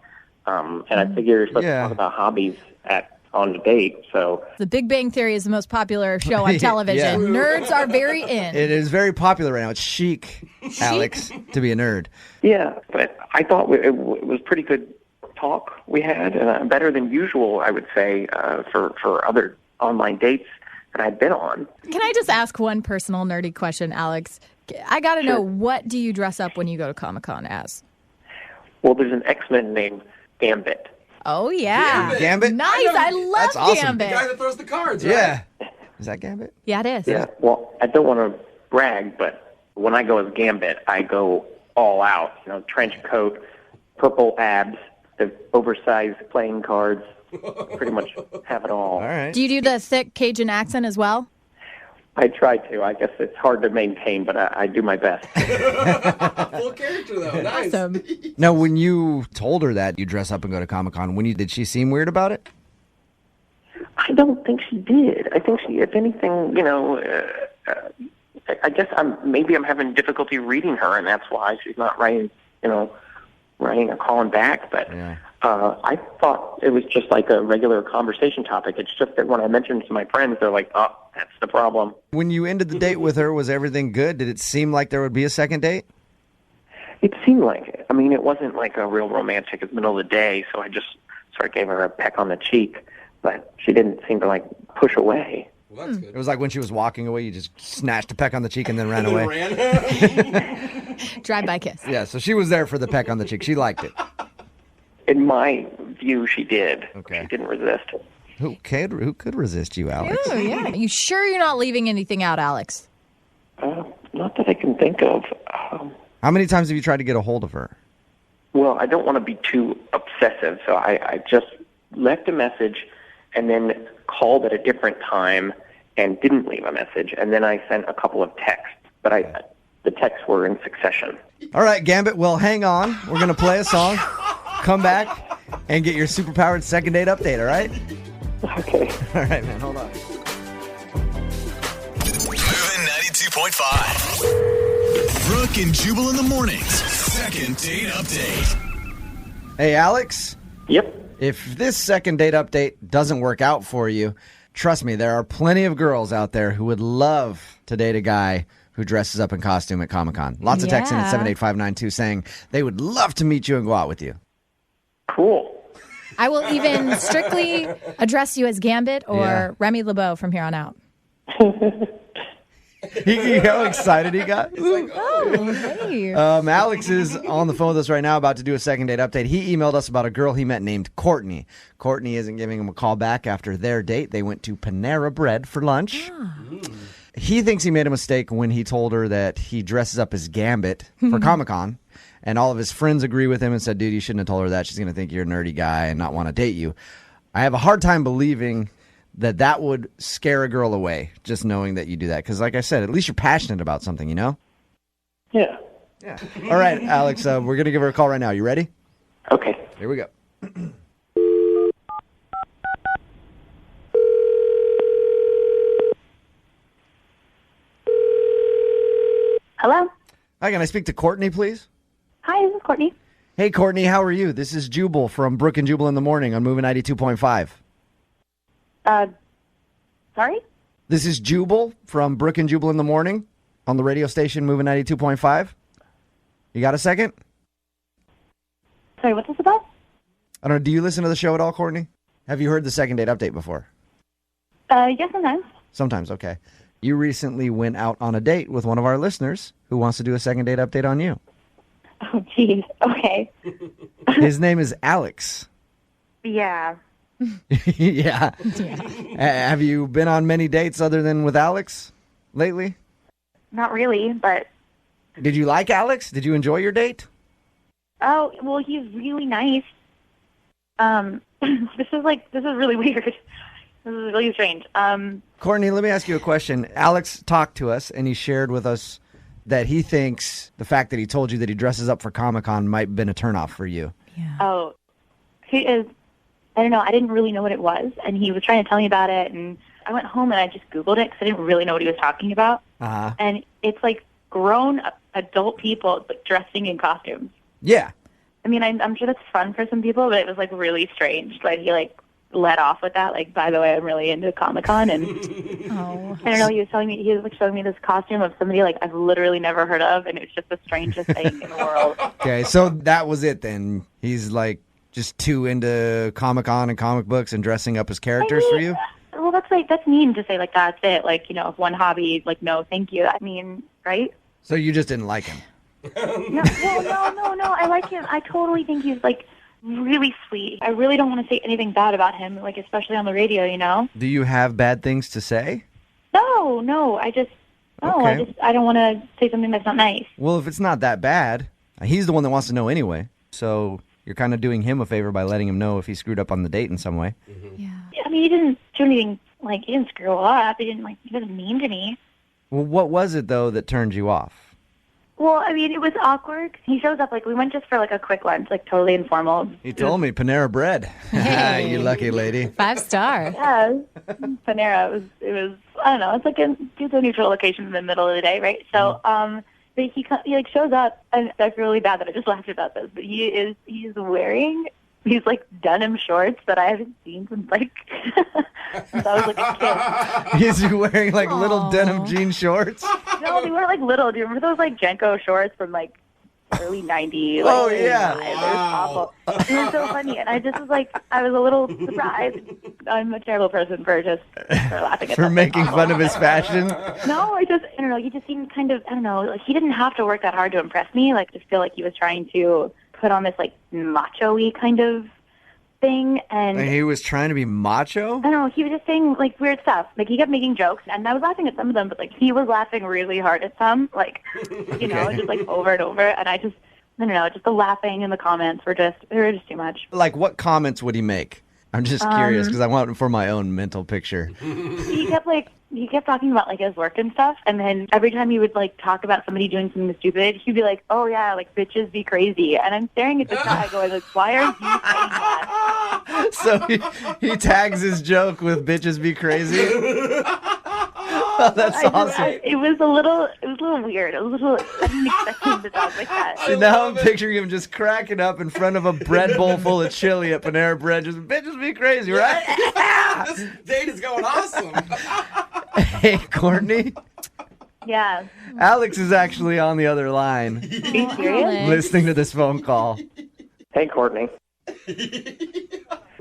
and I figure you're supposed to talk about hobbies on the date. So The Big Bang Theory is the most popular show on television. Yeah. Nerds are very in. It is very popular right now. It's chic, Alex, to be a nerd. yeah, but I thought it was pretty good talk we had, better than usual, I would say, for other online dates that I'd been on. Can I just ask one personal nerdy question, Alex? I got to know, what do you dress up when you go to Comic-Con as? Well, there's an X-Men named Gambit. Oh, yeah. Gambit? Nice. I love That's awesome. Gambit. The guy that throws the cards, right? Yeah. Is that Gambit? Yeah, it is. Yeah, well, I don't want to brag, but when I go as Gambit, I go all out. Trench coat, purple abs, the oversized playing cards, pretty much have it all. All right. Do you do the thick Cajun accent as well? I try to. I guess it's hard to maintain, but I do my best. Full character, though. Nice. Awesome. Now, when you told her that you dress up and go to Comic-Con, did she seem weird about it? I don't think she did. I think she, if anything, I guess maybe I'm having difficulty reading her, and that's why she's not writing or calling back. But I thought it was just like a regular conversation topic. It's just that when I mentioned it to my friends, they're like, "Oh, that's the problem." When you ended the date with her, was everything good? Did it seem like there would be a second date? It seemed like it. I mean, it wasn't like a real romantic in the middle of the day, so I just sort of gave her a peck on the cheek, but she didn't seem to push away. Well, that's good. It was like when she was walking away, you just snatched a peck on the cheek and then ran away. Drive-by kiss. Yeah, so she was there for the peck on the cheek. She liked it. In my view, she did. Okay. She didn't resist. Who could resist you, Alex? Oh, yeah. You sure you're not leaving anything out, Alex? Not that I can think of. How many times have you tried to get a hold of her? Well, I don't want to be too obsessive, so I just left a message and then called at a different time and didn't leave a message, and then I sent a couple of texts, but the texts were in succession. All right, Gambit, well, hang on. We're going to play a song, come back, and get your superpowered second date update, all right? Okay. All right, man, hold on. Moving 92.5. Brooke and Jubal in the mornings. Second date update. Hey, Alex? Yep. If this second date update doesn't work out for you, trust me, there are plenty of girls out there who would love to date a guy who dresses up in costume at Comic-Con. Lots of texting at 78592 saying they would love to meet you and go out with you. Cool. I will even strictly address you as Gambit or Remy LeBeau from here on out. How excited he got. Hey. Alex is on the phone with us right now about to do a second date update. He emailed us about a girl he met named Courtney. Courtney isn't giving him a call back after their date. They went to Panera Bread for lunch. He thinks he made a mistake when he told her that he dresses up as Gambit for Comic-Con. And all of his friends agree with him and said, dude, you shouldn't have told her that. She's going to think you're a nerdy guy and not want to date you. I have a hard time believing that would scare a girl away, just knowing that you do that. Because like I said, at least you're passionate about something, you know? Yeah. Yeah. All right, Alex, we're going to give her a call right now. You ready? Okay. Here we go. Hello? Hi, can I speak to Courtney, please? Hi, this is Courtney. Hey, Courtney, how are you? This is Jubal from Brooke and Jubal in the Morning on Moving 92.5. Sorry? This is Jubal from Brooke and Jubal in the morning on the radio station Moving 92.5. You got a second? Sorry, what's this about? I don't know. Do you listen to the show at all, Courtney? Have you heard the second date update before? Yes, sometimes. Sometimes, okay. You recently went out on a date with one of our listeners who wants to do a second date update on you. Oh, geez. Okay. His name is Alex. Yeah. Yeah. Have you been on many dates other than with Alex lately? Not really, but... Did you like Alex? Did you enjoy your date? Oh, well, he's really nice. This is really weird. This is really strange. Courtney, let me ask you a question. Alex talked to us, and he shared with us that he thinks the fact that he told you that he dresses up for Comic-Con might have been a turnoff for you. Oh, he is... I don't know. I didn't really know what it was, and he was trying to tell me about it, and I went home and I just Googled it because I didn't really know what he was talking about. Uh-huh. And it's like grown adult people like, dressing in costumes. Yeah. I mean, I'm sure that's fun for some people, but it was like really strange. Like he like let off with that. Like, by the way, I'm really into Comic-Con, and I don't know. He was like showing me this costume of somebody like I've literally never heard of, and it's just the strangest thing in the world. Okay, so that was it then. He's like just too into Comic-Con and comic books and dressing up as characters for you? Well, that's mean to say like that's it. Like, you know, if one hobby, like no, thank you. I mean, right? So you just didn't like him? No. I like him. I totally think he's like really sweet. I really don't want to say anything bad about him, like especially on the radio, you know? Do you have bad things to say? No. I don't want to say something that's not nice. Well, if it's not that bad, he's the one that wants to know anyway. So you're kind of doing him a favor by letting him know if he screwed up on the date in some way. Yeah. I mean, he didn't do anything, like, he didn't screw up. He wasn't mean to me. Well, what was it, though, that turned you off? Well, I mean, it was awkward. He shows up, like, we went just for, like, a quick lunch, like, totally informal. He told me Panera Bread. Hey. You lucky lady. 5-star. Yeah, Panera. It was, I don't know, it's like it's a neutral location in the middle of the day, right? So, but he like shows up, and I feel really bad that I just laughed about this, but he's wearing these like denim shorts that I haven't seen since like since I was like a kid. He's wearing like little denim jean shorts? No, they weren't like little. Do you remember those like Jenko shorts from like early 90s? Like, Oh, yeah. They were awful. It was so funny, and I just was like, I was a little surprised. I'm a terrible person for laughing at For something making awful. fun of his fashion? No, I don't know. He just seemed kind of, I don't know, like he didn't have to work that hard to impress me. Like, I just feel like he was trying to put on this like macho-y kind of thing. And He was trying to be macho? I don't know, he was just saying like weird stuff. Like he kept making jokes, and I was laughing at some of them, but like he was laughing really hard at some, like, you know, just like over and over. And I don't know, just the laughing in the comments were just too much. Like, what comments would he make? I'm just curious because I want it for my own mental picture. He kept talking about like his work and stuff, and then every time he would like talk about somebody doing something stupid, he'd be like, "Oh yeah, like bitches be crazy," and I'm staring at this guy going, like, "Why are you saying that?" So he tags his joke with "bitches be crazy." Oh, that's awesome. It was a little weird. I didn't expect him to talk like that. See, now I'm picturing him just cracking up in front of a bread bowl full of chili at Panera Bread. Just bitches be crazy, right? This date is going awesome. Hey, Courtney. Yeah. Alex is actually on the other line. Are you serious? Listening to this phone call. Hey, Courtney.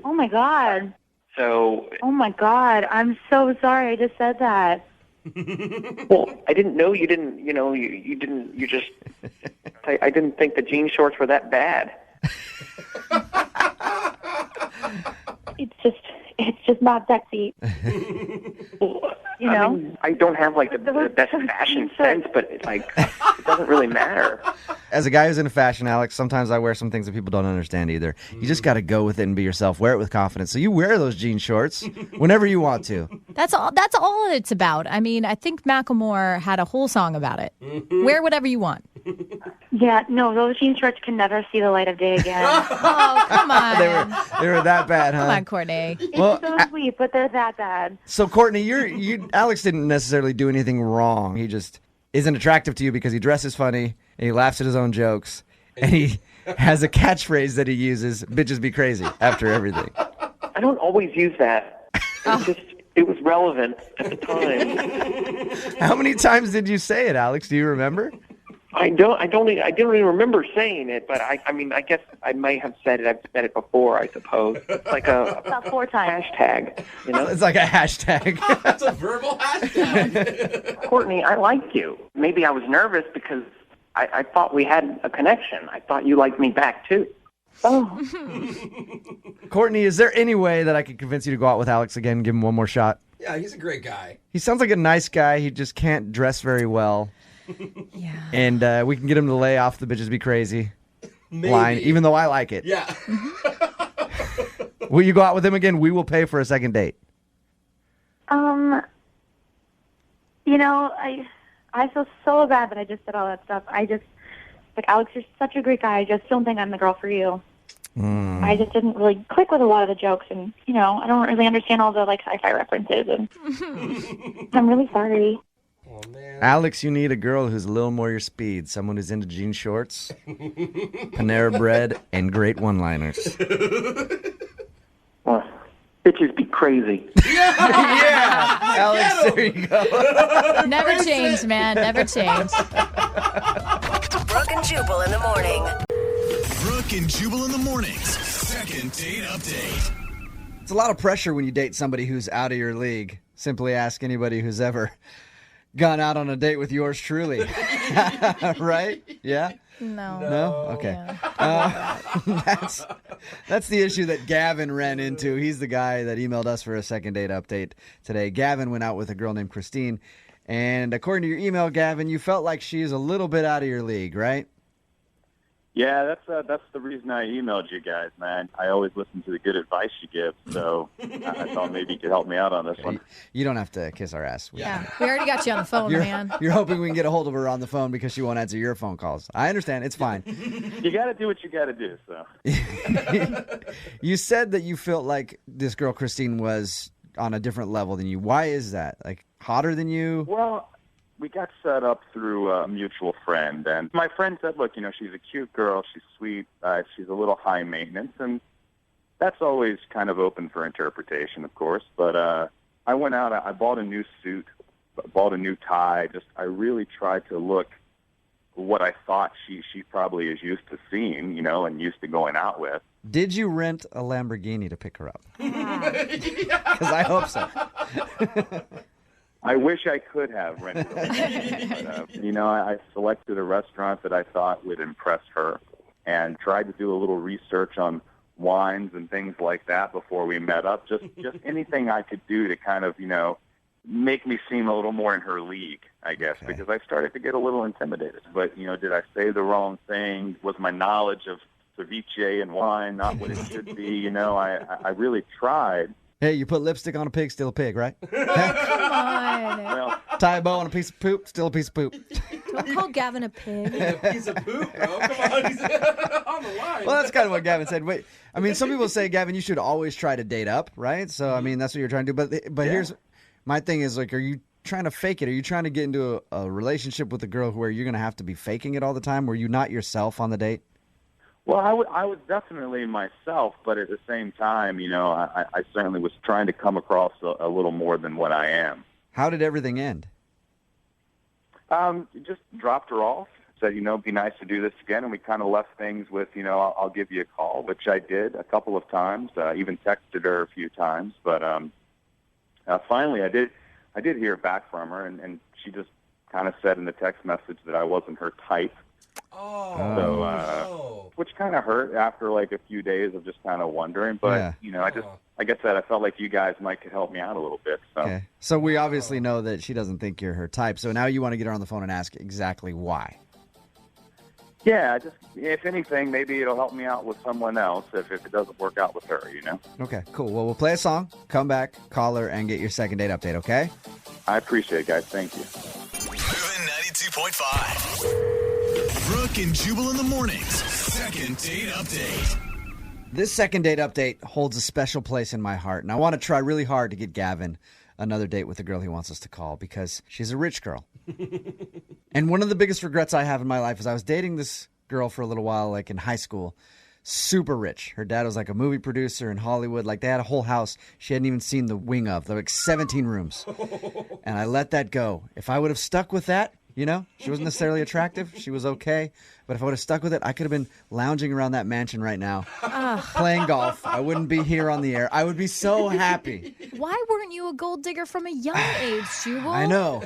Oh my God. So, Oh my God. I'm so sorry. I just said that. well, I didn't know you didn't, you didn't, you just, I didn't think the jean shorts were that bad. It's just not sexy. You know? I mean, I don't have like the best fashion sense, but it doesn't really matter. As a guy who's into fashion, Alex, sometimes I wear some things that people don't understand either. You just got to go with it and be yourself. Wear it with confidence. So you wear those jean shorts whenever you want to. That's all it's about. I mean, I think Macklemore had a whole song about it. Wear whatever you want. Yeah, no, those jean shorts can never see the light of day again. Oh, come on. They were that bad, huh? Come on, Courtney. It's so sweet, but they're that bad. So, Courtney, Alex didn't necessarily do anything wrong. He just isn't attractive to you because he dresses funny and he laughs at his own jokes and he has a catchphrase that he uses, "bitches be crazy," after everything. I don't always use that. It was relevant at the time. How many times did you say it, Alex? Do you remember? I don't even remember saying it, but I mean, I guess I may have said it. I've said it before, I suppose. It's like About 4 times. hashtag, you know? It's like a hashtag. That's a verbal hashtag. Courtney, I like you. Maybe I was nervous because I thought we had a connection. I thought you liked me back, too. Oh. Courtney, is there any way that I could convince you to go out with Alex again and give him one more shot? Yeah, he's a great guy. He sounds like a nice guy. He just can't dress very well. Yeah. And we can get him to lay off the bitches be crazy line, even though I like it. Yeah. Will you go out with him again? We will pay for a second date. You know, I feel so bad that I just said all that stuff. Alex, you're such a great guy. I just don't think I'm the girl for you. I just didn't really click with a lot of the jokes, and, you know, I don't really understand all the, sci-fi references, and I'm really sorry. Oh, man. Alex, you need a girl who's a little more your speed. Someone who's into jean shorts, Panera Bread, and great one-liners. Well, bitches be crazy. Yeah, Alex, there you go. Never change, man. Never change. Brooke and Jubal in the morning. Brooke and Jubal in the mornings. Second date update. It's a lot of pressure when you date somebody who's out of your league. Simply ask anybody who's ever gone out on a date with yours truly. Right? Yeah? No. No? Okay. Yeah. That's the issue that Gavin ran into. He's the guy that emailed us for a second date update today. Gavin went out with a girl named Christine. And according to your email, Gavin, you felt like she's a little bit out of your league, right? Yeah, that's the reason I emailed you guys, man. I always listen to the good advice you give, so I thought maybe you could help me out on this one. You don't have to kiss our ass. Yeah, we already got you on the phone, man. You're hoping we can get a hold of her on the phone because she won't answer your phone calls. I understand. It's fine. You got to do what you got to do, so. You said that you felt like this girl, Christine, was on a different level than you. Why is that? Like, hotter than you? Well, we got set up through a mutual friend, and my friend said, look, you know, she's a cute girl, she's sweet, she's a little high maintenance, and that's always kind of open for interpretation, of course, but I went out, I bought a new suit, bought a new tie, I really tried to look what I thought she probably is used to seeing, you know, and used to going out with. Did you rent a Lamborghini to pick her up? Because I hope so. I wish I could have rented a but, you know, I selected a restaurant that I thought would impress her and tried to do a little research on wines and things like that before we met up. Just anything I could do to kind of, you know, make me seem a little more in her league, I guess, because I started to get a little intimidated. But, you know, did I say the wrong thing? Was my knowledge of ceviche and wine not what it should be? You know, I really tried. Hey, you put lipstick on a pig, still a pig, right? Come on. Well, tie a bow on a piece of poop, still a piece of poop. Don't call Gavin a pig. A piece of poop, bro. Come on, he's on the line. Well, that's kind of what Gavin said. Wait, I mean, some people say, Gavin, you should always try to date up, right? So, I mean, that's what you're trying to do. But here's my thing is, like, are you trying to fake it? Are you trying to get into a relationship with a girl where you're going to have to be faking it all the time? Were you not yourself on the date? Well, I was definitely myself, but at the same time, you know, I certainly was trying to come across a little more than what I am. How did everything end? Just dropped her off, said, you know, it'd be nice to do this again, and we kind of left things with, you know, I'll give you a call, which I did a couple of times, even texted her a few times, but finally I did hear back from her, and she just kind of said in the text message that I wasn't her type. Which kind of hurt after like a few days of just kind of wondering. But, you know, like I said, I felt like you guys might could help me out a little bit. So. Okay. So we obviously know that she doesn't think you're her type. So now you want to get her on the phone and ask exactly why. Yeah, just if anything, maybe it'll help me out with someone else if it doesn't work out with her, you know? Okay, cool. Well, we'll play a song, come back, call her, and get your second date update, okay? I appreciate it, guys. Thank you. Moving 92.5. Brooke and Jubal in the mornings. Second date update. This second date update holds a special place in my heart, and I want to try really hard to get Gavin another date with the girl he wants us to call because she's a rich girl. And one of the biggest regrets I have in my life is I was dating this girl for a little while, like in high school, super rich. Her dad was like a movie producer in Hollywood. Like, they had a whole house she hadn't even seen the wing of. There were like 17 rooms. And I let that go. If I would have stuck with that, you know, she wasn't necessarily attractive. She was okay. But if I would have stuck with it, I could have been lounging around that mansion right now, playing golf. I wouldn't be here on the air. I would be so happy. Why weren't you a gold digger from a young age, Jubal? I know.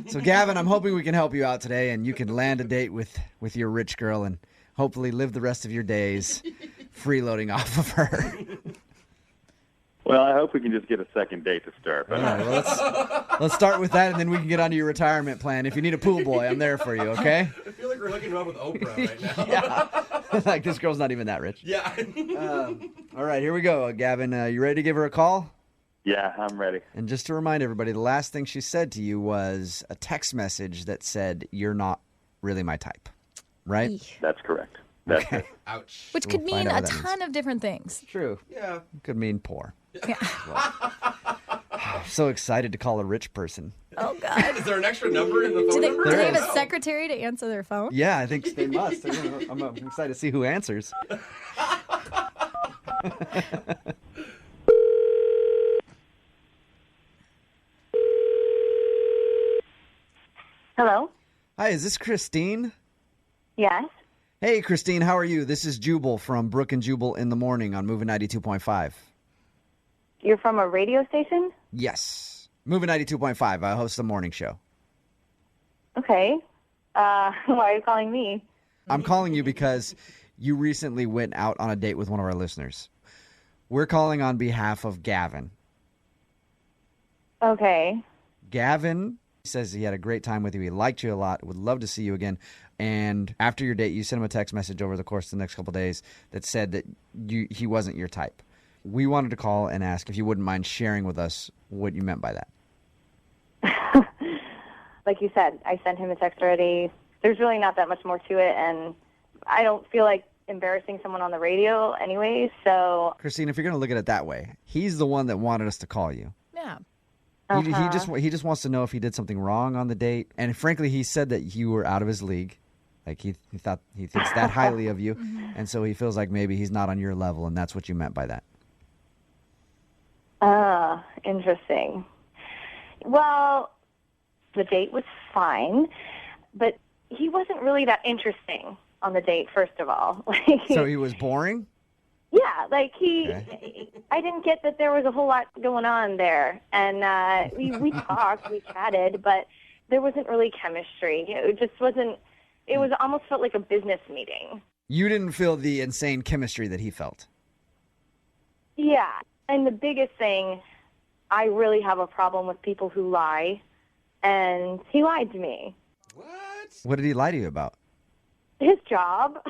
So, Gavin, I'm hoping we can help you out today and you can land a date with your rich girl and hopefully live the rest of your days freeloading off of her. Well, I hope we can just get a second date to start. But All right, well, let's start with that, and then we can get onto your retirement plan. If you need a pool boy, I'm there for you, okay? I feel like we're hooking up with Oprah right now. Yeah. Like, this girl's not even that rich. Yeah. All right, here we go. Gavin, you ready to give her a call? Yeah, I'm ready. And just to remind everybody, the last thing she said to you was a text message that said, "You're not really my type," right? That's correct. That's okay. it. Ouch. Which could We'll mean find out a what that ton of different things. True. Yeah. Could mean poor. Yeah. I'm so excited to call a rich person. Oh, God. Is there an extra number in the phone Do they, number? do they have a secretary to answer their phone? Yeah, I think they must. I'm excited to see who answers. Hello? Hi, is this Christine? Yes? Hey, Christine, how are you? This is Jubal from Brooke and Jubal in the Morning on Moving 92.5. You're from a radio station? Yes. Moving 92.5. I host the morning show. Okay. Why are you calling me? I'm calling you because you recently went out on a date with one of our listeners. We're calling on behalf of Gavin. Okay. Gavin says he had a great time with you. He liked you a lot. Would love to see you again. And after your date, you sent him a text message over the course of the next couple of days that said that he wasn't your type. We wanted to call and ask if you wouldn't mind sharing with us what you meant by that. Like you said, I sent him a text already. There's really not that much more to it, and I don't feel like embarrassing someone on the radio anyway, so... Christine, if you're going to look at it that way, he's the one that wanted us to call you. Yeah. He just wants to know if he did something wrong on the date. And frankly, he said that you were out of his league. Like he thinks that highly of you. And so he feels like maybe he's not on your level, and that's what you meant by that. Interesting. Well, the date was fine, but he wasn't really that interesting on the date, first of all. So he was boring? Yeah, like I didn't get that there was a whole lot going on there. And we talked, we chatted, but there wasn't really chemistry. It just wasn't, it was almost felt like a business meeting. You didn't feel the insane chemistry that he felt? Yeah, and the biggest thing, I really have a problem with people who lie, and he lied to me. What did he lie to you about? His job.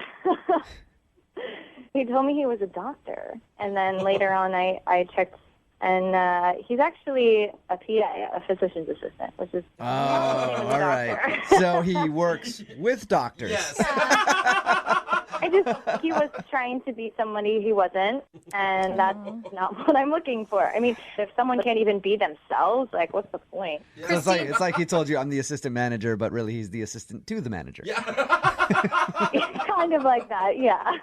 He told me he was a doctor, and then later on I checked, and he's actually a PA, a physician's assistant, which is Oh, all right. So he works with doctors. Yes. He was trying to be somebody he wasn't, and that's not what I'm looking for. I mean, if someone can't even be themselves, like, what's the point? So it's like he told you, I'm the assistant manager, but really he's the assistant to the manager. Yeah. Kind of like that, yeah.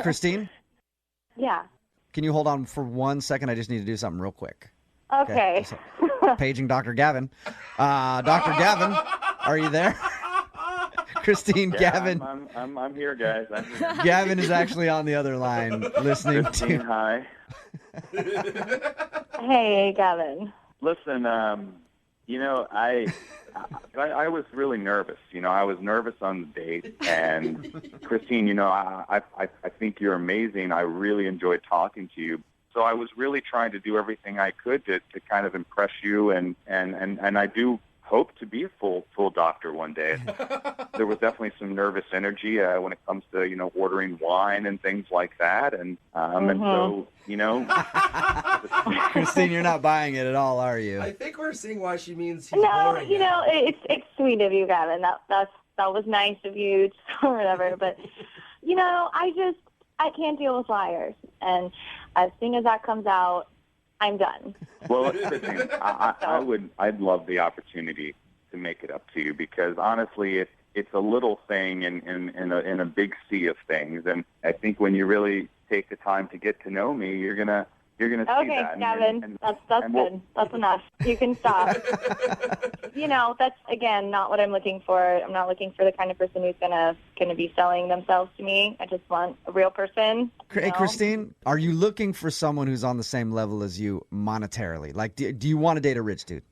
Christine, Yeah. can you hold on for 1 second? I just need to do something real quick. Okay. So, paging Dr. Gavin. Dr. Gavin, are you there? Christine, Yeah, Gavin. I'm here, guys. I'm here. Gavin is actually on the other line listening Christine, to. hi. Hey, Gavin. Listen, I was really nervous. I was nervous on the date. And Christine, I think you're amazing. I really enjoyed talking to you. So I was really trying to do everything I could to kind of impress you, and I do hope to be a full doctor one day. There was definitely some nervous energy when it comes to ordering wine and things like that, and so Christine, you're not buying it at all, are you? I think we're seeing why she means he's No, boring. it's sweet of you, Gavin. That was nice of you, or whatever. But I can't deal with liars, and as soon as that comes out, I'm done. Well, Christine, I'd love the opportunity to make it up to you, because honestly, it's a little thing in a big sea of things. And I think when you really take the time to get to know me, you're gonna see that. Okay, Gavin, that's good. That's enough. You can stop. That's again not what I'm looking for. I'm not looking for the kind of person who's gonna be selling themselves to me. I just want a real person. Hey, Christine, are you looking for someone who's on the same level as you monetarily? Like, do you want to date a rich dude?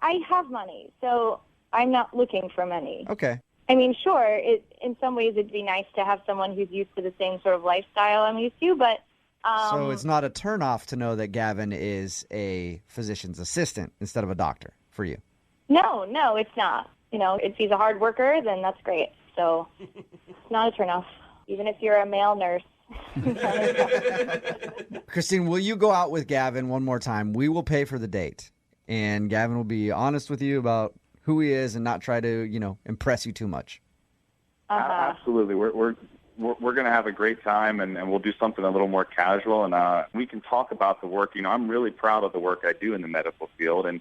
I have money, so I'm not looking for money. Okay. I mean, sure, in some ways it'd be nice to have someone who's used to the same sort of lifestyle I'm used to, but So it's not a turnoff to know that Gavin is a physician's assistant instead of a doctor for you? No, it's not. If he's a hard worker, then that's great. So it's not a turnoff, even if you're a male nurse. Christine, will you go out with Gavin one more time? We will pay for the date, and Gavin will be honest with you about who he is and not try to, impress you too much. Absolutely. We're going to have a great time, and we'll do something a little more casual, and we can talk about the work. I'm really proud of the work I do in the medical field, and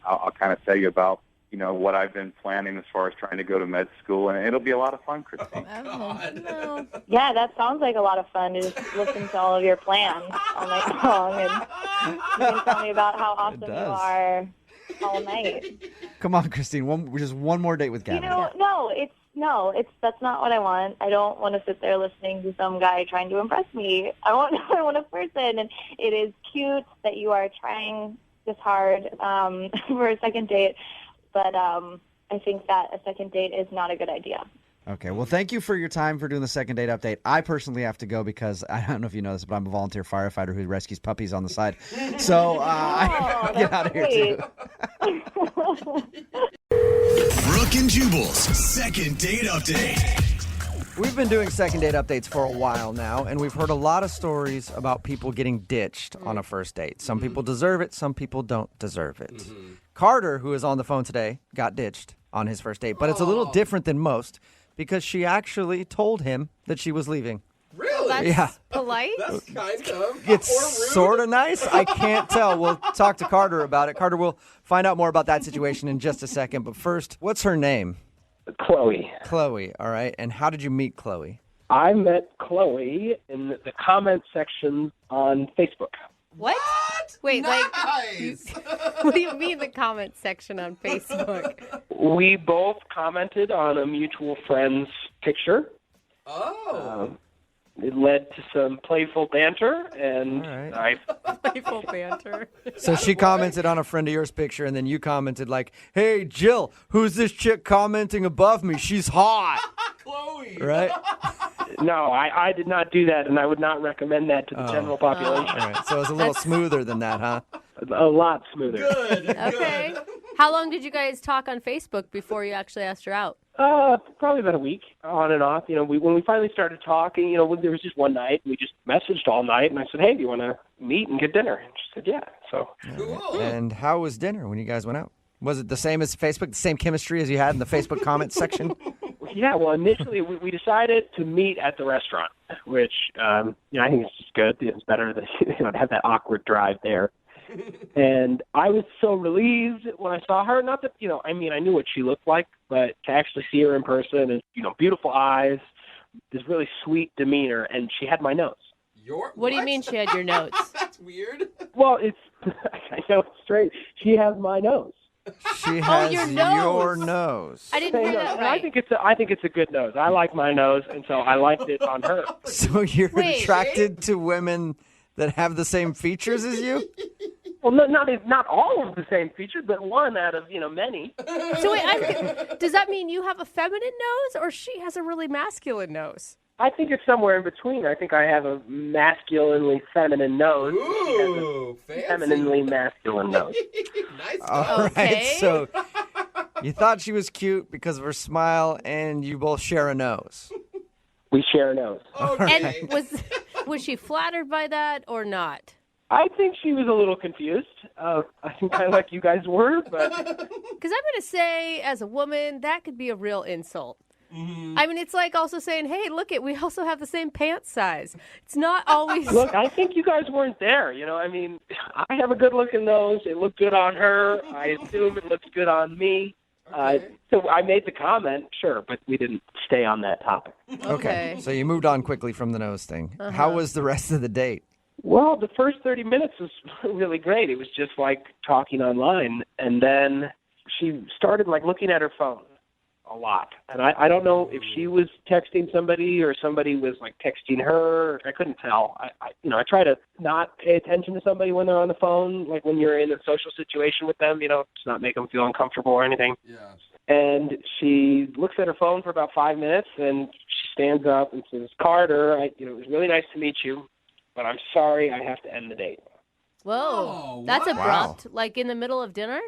I'll kind of tell you about, what I've been planning as far as trying to go to med school, and it'll be a lot of fun, Christine. No. Yeah, that sounds like a lot of fun to just listen to all of your plans all night long, and you can tell me about how awesome you are all night. Come on, Christine, just one more date with Gavin. That's not what I want. I don't want to sit there listening to some guy trying to impress me. I want a person, and it is cute that you are trying this hard for a second date, but I think that a second date is not a good idea. Okay, well, thank you for your time for doing the second date update. I personally have to go because I don't know if you know this, but I'm a volunteer firefighter who rescues puppies on the side. So I get out of here too. Brooke and Jubal's second date update. We've been doing second date updates for a while now, and we've heard a lot of stories about people getting ditched on a first date. Some people deserve it, some people don't deserve it. Carter, who is on the phone today, got ditched on his first date, but it's a little different than most because she actually told him that she was leaving. Really? That's polite? That's kind of. It's sort of nice. I can't tell. We'll talk to Carter about it. Carter, we'll find out more about that situation in just a second. But first, what's her name? Chloe. Chloe, all right. And how did you meet Chloe? I met Chloe in the comment section on Facebook. What? Wait, nice. What do you mean the comment section on Facebook? We both commented on a mutual friend's picture. Oh. It led to some playful banter, and Playful banter. So she commented on a friend of yours picture, and then you commented like, "Hey, Jill, who's this chick commenting above me? She's hot." Chloe. Right? No, I did not do that, and I would not recommend that to the general population. All right, so it was a little smoother than that, huh? A lot smoother. Good. Okay. How long did you guys talk on Facebook before you actually asked her out? Probably about a week, on and off. When we finally started talking, there was just one night. We just messaged all night, and I said, "Hey, do you want to meet and get dinner?" And she said, "Yeah." So. Cool. And how was dinner when you guys went out? Was it the same as Facebook, the same chemistry as you had in the Facebook comments section? Yeah, well, initially we decided to meet at the restaurant, which I think it's just good. It's better than to have that awkward drive there. And I was so relieved when I saw her. Not that I knew what she looked like, but to actually see her in person and beautiful eyes, this really sweet demeanor, and she had my nose. What do you mean she had your nose? That's weird. Well, I know it's straight. She has my nose. She has your nose. your nose. I didn't hear that right. I think it's a good nose. I like my nose, and so I liked it on her. So you're attracted to women that have the same features as you? Well, not all of the same features, but one out of many. So wait, does that mean you have a feminine nose, or she has a really masculine nose? I think it's somewhere in between. I think I have a masculinely feminine nose. Ooh, she has a femininely masculine nose. Nice. All right, so you thought she was cute because of her smile, and you both share a nose. We share a nose. Okay. And was she flattered by that or not? I think she was a little confused. I think kind of like you guys were, but because I'm going to say, as a woman, that could be a real insult. Mm-hmm. I mean, it's like also saying, "Hey, look we also have the same pants size." It's not always. Look, I think you guys weren't there. I have a good looking nose. It looked good on her. I assume it looks good on me. So I made the comment, sure, but we didn't stay on that topic. Okay. So you moved on quickly from the nose thing. How was the rest of the date? Well, the first 30 minutes was really great. It was just like talking online. And then she started like looking at her phone a lot. And I don't know if she was texting somebody or somebody was like texting her. I couldn't tell. I try to not pay attention to somebody when they're on the phone, like when you're in a social situation with them, to not make them feel uncomfortable or anything. Yeah. And she looks at her phone for about 5 minutes, and she stands up and says, Carter, it was really nice to meet you, but I'm sorry I have to end the date. Whoa. That's abrupt. Like in the middle of dinner?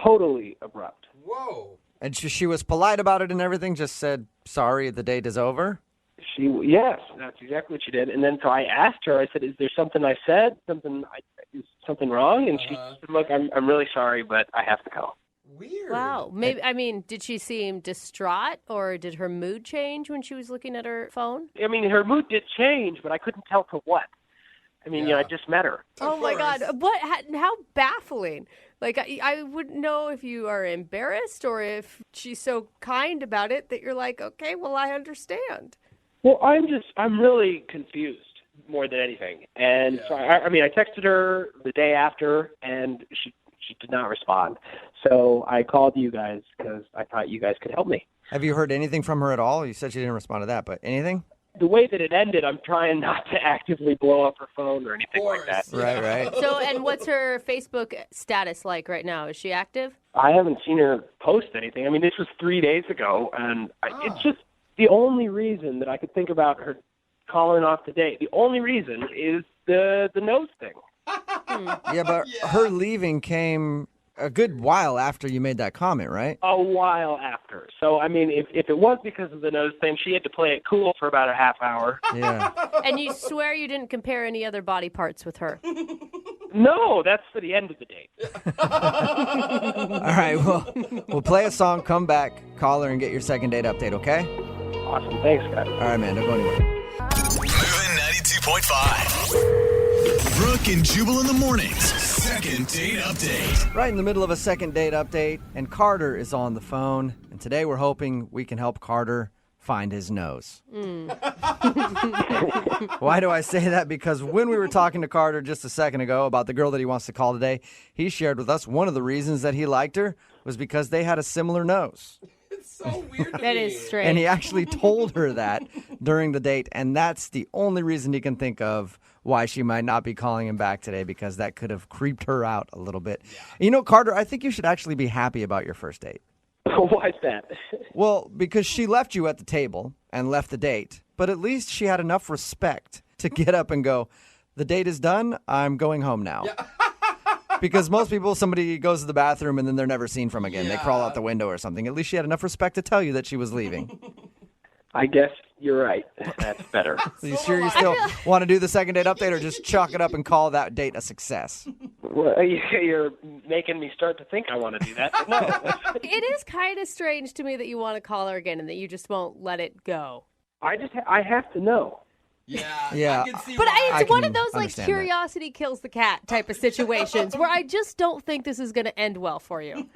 Totally abrupt. Whoa. And she was polite about it and everything, just said, sorry, the date is over? Yes, that's exactly what she did. And then so I asked her, I said, is there something I said? Is something wrong? And she said, look, I'm really sorry, but I have to go. Weird. Wow. Maybe, did she seem distraught or did her mood change when she was looking at her phone? Her mood did change, but I couldn't tell to what. I just met her. Oh, my God. How baffling. Like, I wouldn't know if you are embarrassed or if she's so kind about it that you're like, okay, well, I understand. Well, I'm really confused more than anything. And so, I texted her the day after, and she did not respond. So I called you guys because I thought you guys could help me. Have you heard anything from her at all? You said she didn't respond to that, but anything? The way that it ended, I'm trying not to actively blow up her phone or anything like that. Right. So, and what's her Facebook status like right now? Is she active? I haven't seen her post anything. This was 3 days ago, and it's just the only reason that I could think about her calling off the date. The only reason is the nose thing. Yeah, but her leaving came a good while after you made that comment, right? A while after. So, if it was because of the nose thing, she had to play it cool for about a half hour. Yeah. And you swear you didn't compare any other body parts with her? No, that's for the end of the date. All right, well, we'll play a song, come back, call her, and get your second date update, okay? Awesome. Thanks, guys. All right, man. Don't go anywhere. Moving 92.5. Brooke and Jubal in the mornings. Second date update. Right in the middle of a second date update, and Carter is on the phone. And today we're hoping we can help Carter find his nose. Why do I say that? Because when we were talking to Carter just a second ago about the girl that he wants to call today, he shared with us one of the reasons that he liked her was because they had a similar nose. It's so weird. That is strange. And he actually told her that during the date, and that's the only reason he can think of why she might not be calling him back today, because that could have creeped her out a little bit. Yeah. Carter, I think you should actually be happy about your first date. Why is that? Well, because she left you at the table and left the date, but at least she had enough respect to get up and go, the date is done, I'm going home now. Yeah. Because most people, somebody goes to the bathroom and then they're never seen from again. Yeah. They crawl out the window or something. At least she had enough respect to tell you that she was leaving. I guess you're right. That's better. So you sure you still want to do the second date update, or just chalk it up and call that date a success? Well, you're making me start to think I want to do that. But no. It is kind of strange to me that you want to call her again and that you just won't let it go. I have to know. Yeah. But it's one of those like curiosity kills the cat type of situations where I just don't think this is going to end well for you.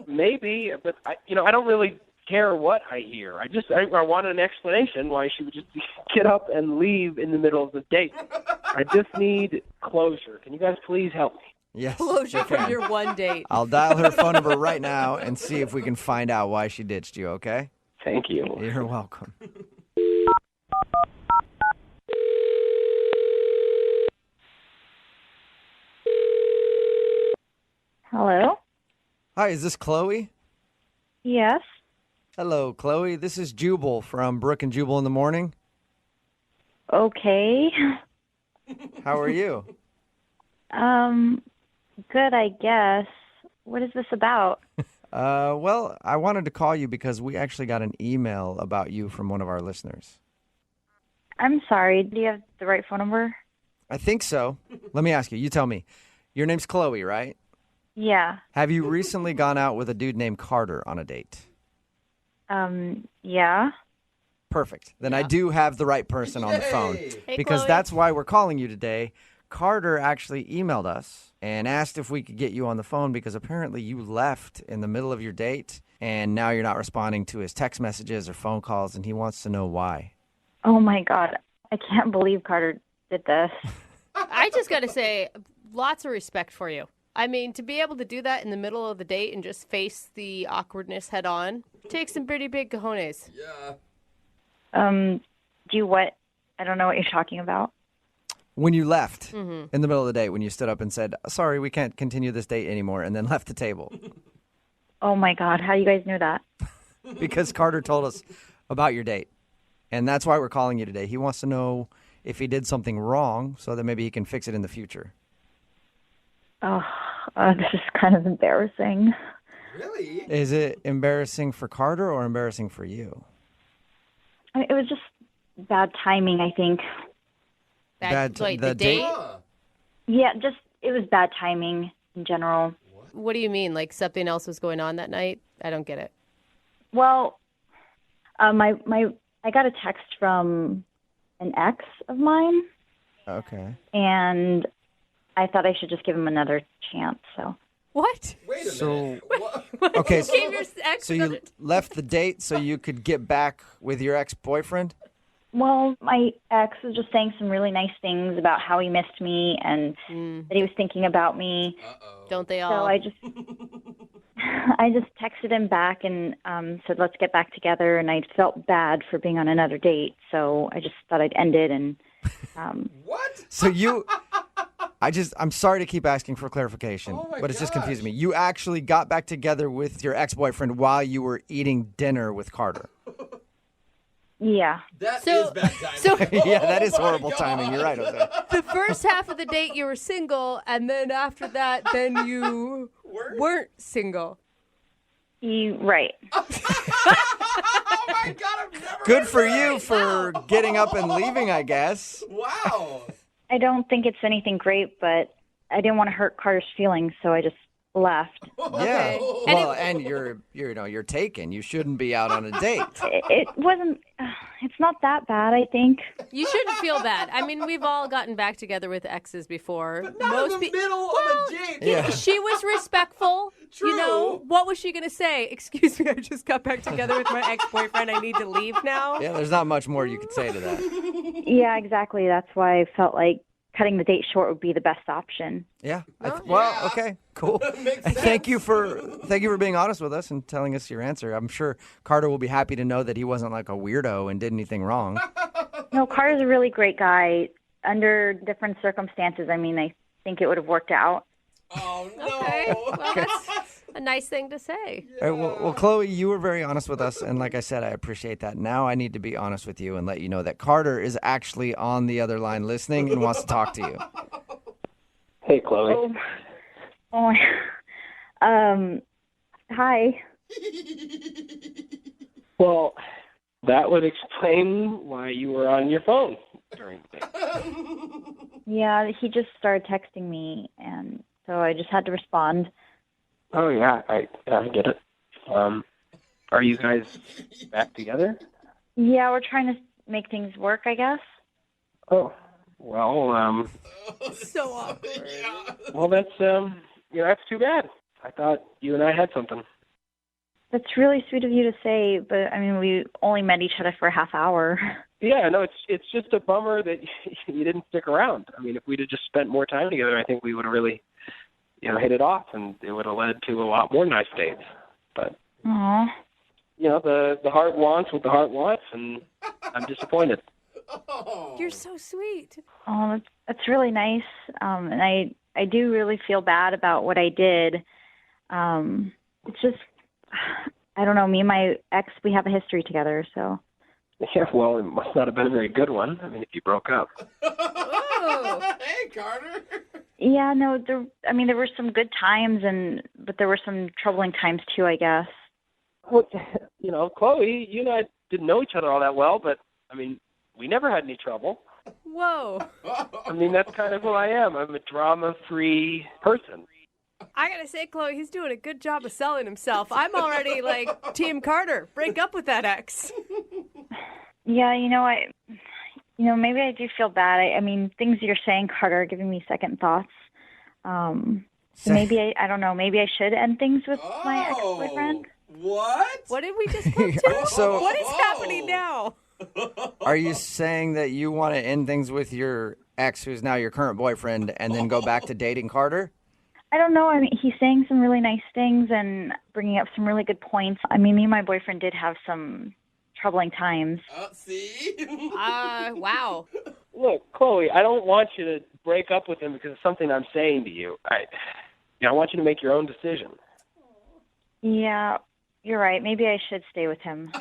Maybe, but I don't really care what I hear. I want an explanation why she would just get up and leave in the middle of the date. I just need closure. Can you guys please help me? Yes. Closure from your one date. I'll dial her phone number right now and see if we can find out why she ditched you, okay? Thank you. You're welcome. Hello? Hi, is this Chloe? Yes. Hello, Chloe. This is Jubal from Brooke and Jubal in the morning. Okay. How are you? Good, I guess. What is this about? Well, I wanted to call you because we actually got an email about you from one of our listeners. I'm sorry. Do you have the right phone number? I think so. Let me ask you. You tell me. Your name's Chloe, right? Yeah. Have you recently gone out with a dude named Carter on a date? Yeah. Perfect. Then I do have the right person on the phone. Hey, because Chloe. that's why we're calling you today. Carter actually emailed us and asked if we could get you on the phone because apparently you left in the middle of your date and now you're not responding to his text messages or phone calls, and he wants to know why. Oh my God. I can't believe Carter did this. I just got to say, lots of respect for you. I mean, to be able to do that in the middle of the date and just face the awkwardness head on takes some pretty big cojones. Yeah. Do what? I don't know what you're talking about. When you left in the middle of the date, when you stood up and said, sorry, we can't continue this date anymore, and then left the table. Oh my God. How do you guys know that? Because Carter told us about your date. And that's why we're calling you today. He wants to know if he did something wrong so that maybe he can fix it in the future. Oh, this is kind of embarrassing. Really? Is it embarrassing for Carter or embarrassing for you? I mean, it was just bad timing, I think. The date? Yeah, just it was bad timing in general. What do you mean? Like something else was going on that night? I don't get it. Well, I got a text from an ex of mine, Okay. and I thought I should just give him another chance. So What? Wait a So, minute. okay, You gave your ex so you another- left the date so you could get back with your ex-boyfriend? Well, my ex was just saying some really nice things about how he missed me and that he was thinking about me. Don't they So all? I just texted him back and said, let's get back together. And I felt bad for being on another date. So I just thought I'd end it. And What? So I'm sorry to keep asking for clarification, Oh my but it's just gosh. confusing me. You actually got back together with your ex-boyfriend while you were eating dinner with Carter. yeah. That is bad timing. So Yeah, that is Oh my horrible gosh. timing. You're right, Jose. the first half of the date you were single, and then after that, then you weren't single. Right. Oh my God, I've never Good heard for that. you for getting up and leaving, I guess. Wow. I don't think it's anything great, but I didn't want to hurt Carter's feelings, so I just left. Yeah. And Well, and you're taken. You shouldn't be out on a date. It wasn't. It's not that bad, I think. You shouldn't feel bad. I mean, we've all gotten back together with exes before. But not in the middle of a date. Yeah. She was respectful. True. You know, what was she going to say? Excuse me, I just got back together with my ex-boyfriend. I need to leave now. Yeah, there's not much more you could say to that. Yeah, exactly. That's why I felt like cutting the date short would be the best option. Yeah. Well, okay, cool. Makes And sense. thank you for being honest with us and telling us your answer. I'm sure Carter will be happy to know that he wasn't like a weirdo and did anything wrong. No, Carter's a really great guy. Under different circumstances, I mean, I think it would have worked out. Oh no. Okay. Well, that's a nice thing to say. All right, well, Chloe, you were very honest with us, and like I said, I appreciate that. Now I need to be honest with you and let you know that Carter is actually on the other line listening and wants to talk to you. Hey, Chloe. Oh my. Hi. Well, that would explain why you were on your phone during the day. Yeah, he just started texting me, and so I just had to respond. Oh, yeah, I get it. Are you guys back together? Yeah, we're trying to make things work, I guess. Oh, well, So awkward. well, that's too bad. I thought you and I had something. That's really sweet of you to say, but I mean, we only met each other for a half hour. Yeah, no, it's just a bummer that you didn't stick around. I mean, if we'd have just spent more time together, I think we would have really, hit it off, and it would have led to a lot more nice dates. But Aw. the heart wants what the heart wants, and I'm disappointed. You're so sweet. Oh, that's really nice. And I do really feel bad about what I did. It's just, I don't know, me and my ex, we have a history together, so. Yeah, well, it must not have been a very good one. I mean, if you broke up. Hey, Carter. Yeah, no, there were some good times, but there were some troubling times too, I guess. Well, Chloe, you and I didn't know each other all that well, but, I mean, we never had any trouble. Whoa. I mean, that's kind of who I am. I'm a drama-free person. I gotta say, Chloe, he's doing a good job of selling himself. I'm already like Team Carter. Break up with that ex. Yeah, maybe I do feel bad. I mean, things you're saying, Carter, are giving me second thoughts. So maybe I don't know. Maybe I should end things with my ex-boyfriend. What? What did we just come to? So- what is happening now? Are you saying that you want to end things with your ex, who's now your current boyfriend, and then go back to dating Carter? I don't know. I mean, he's saying some really nice things and bringing up some really good points. I mean, me and my boyfriend did have some troubling times. See? Wow. Look, Chloe, I don't want you to break up with him because of something I'm saying to you. I want you to make your own decision. Yeah, you're right. Maybe I should stay with him.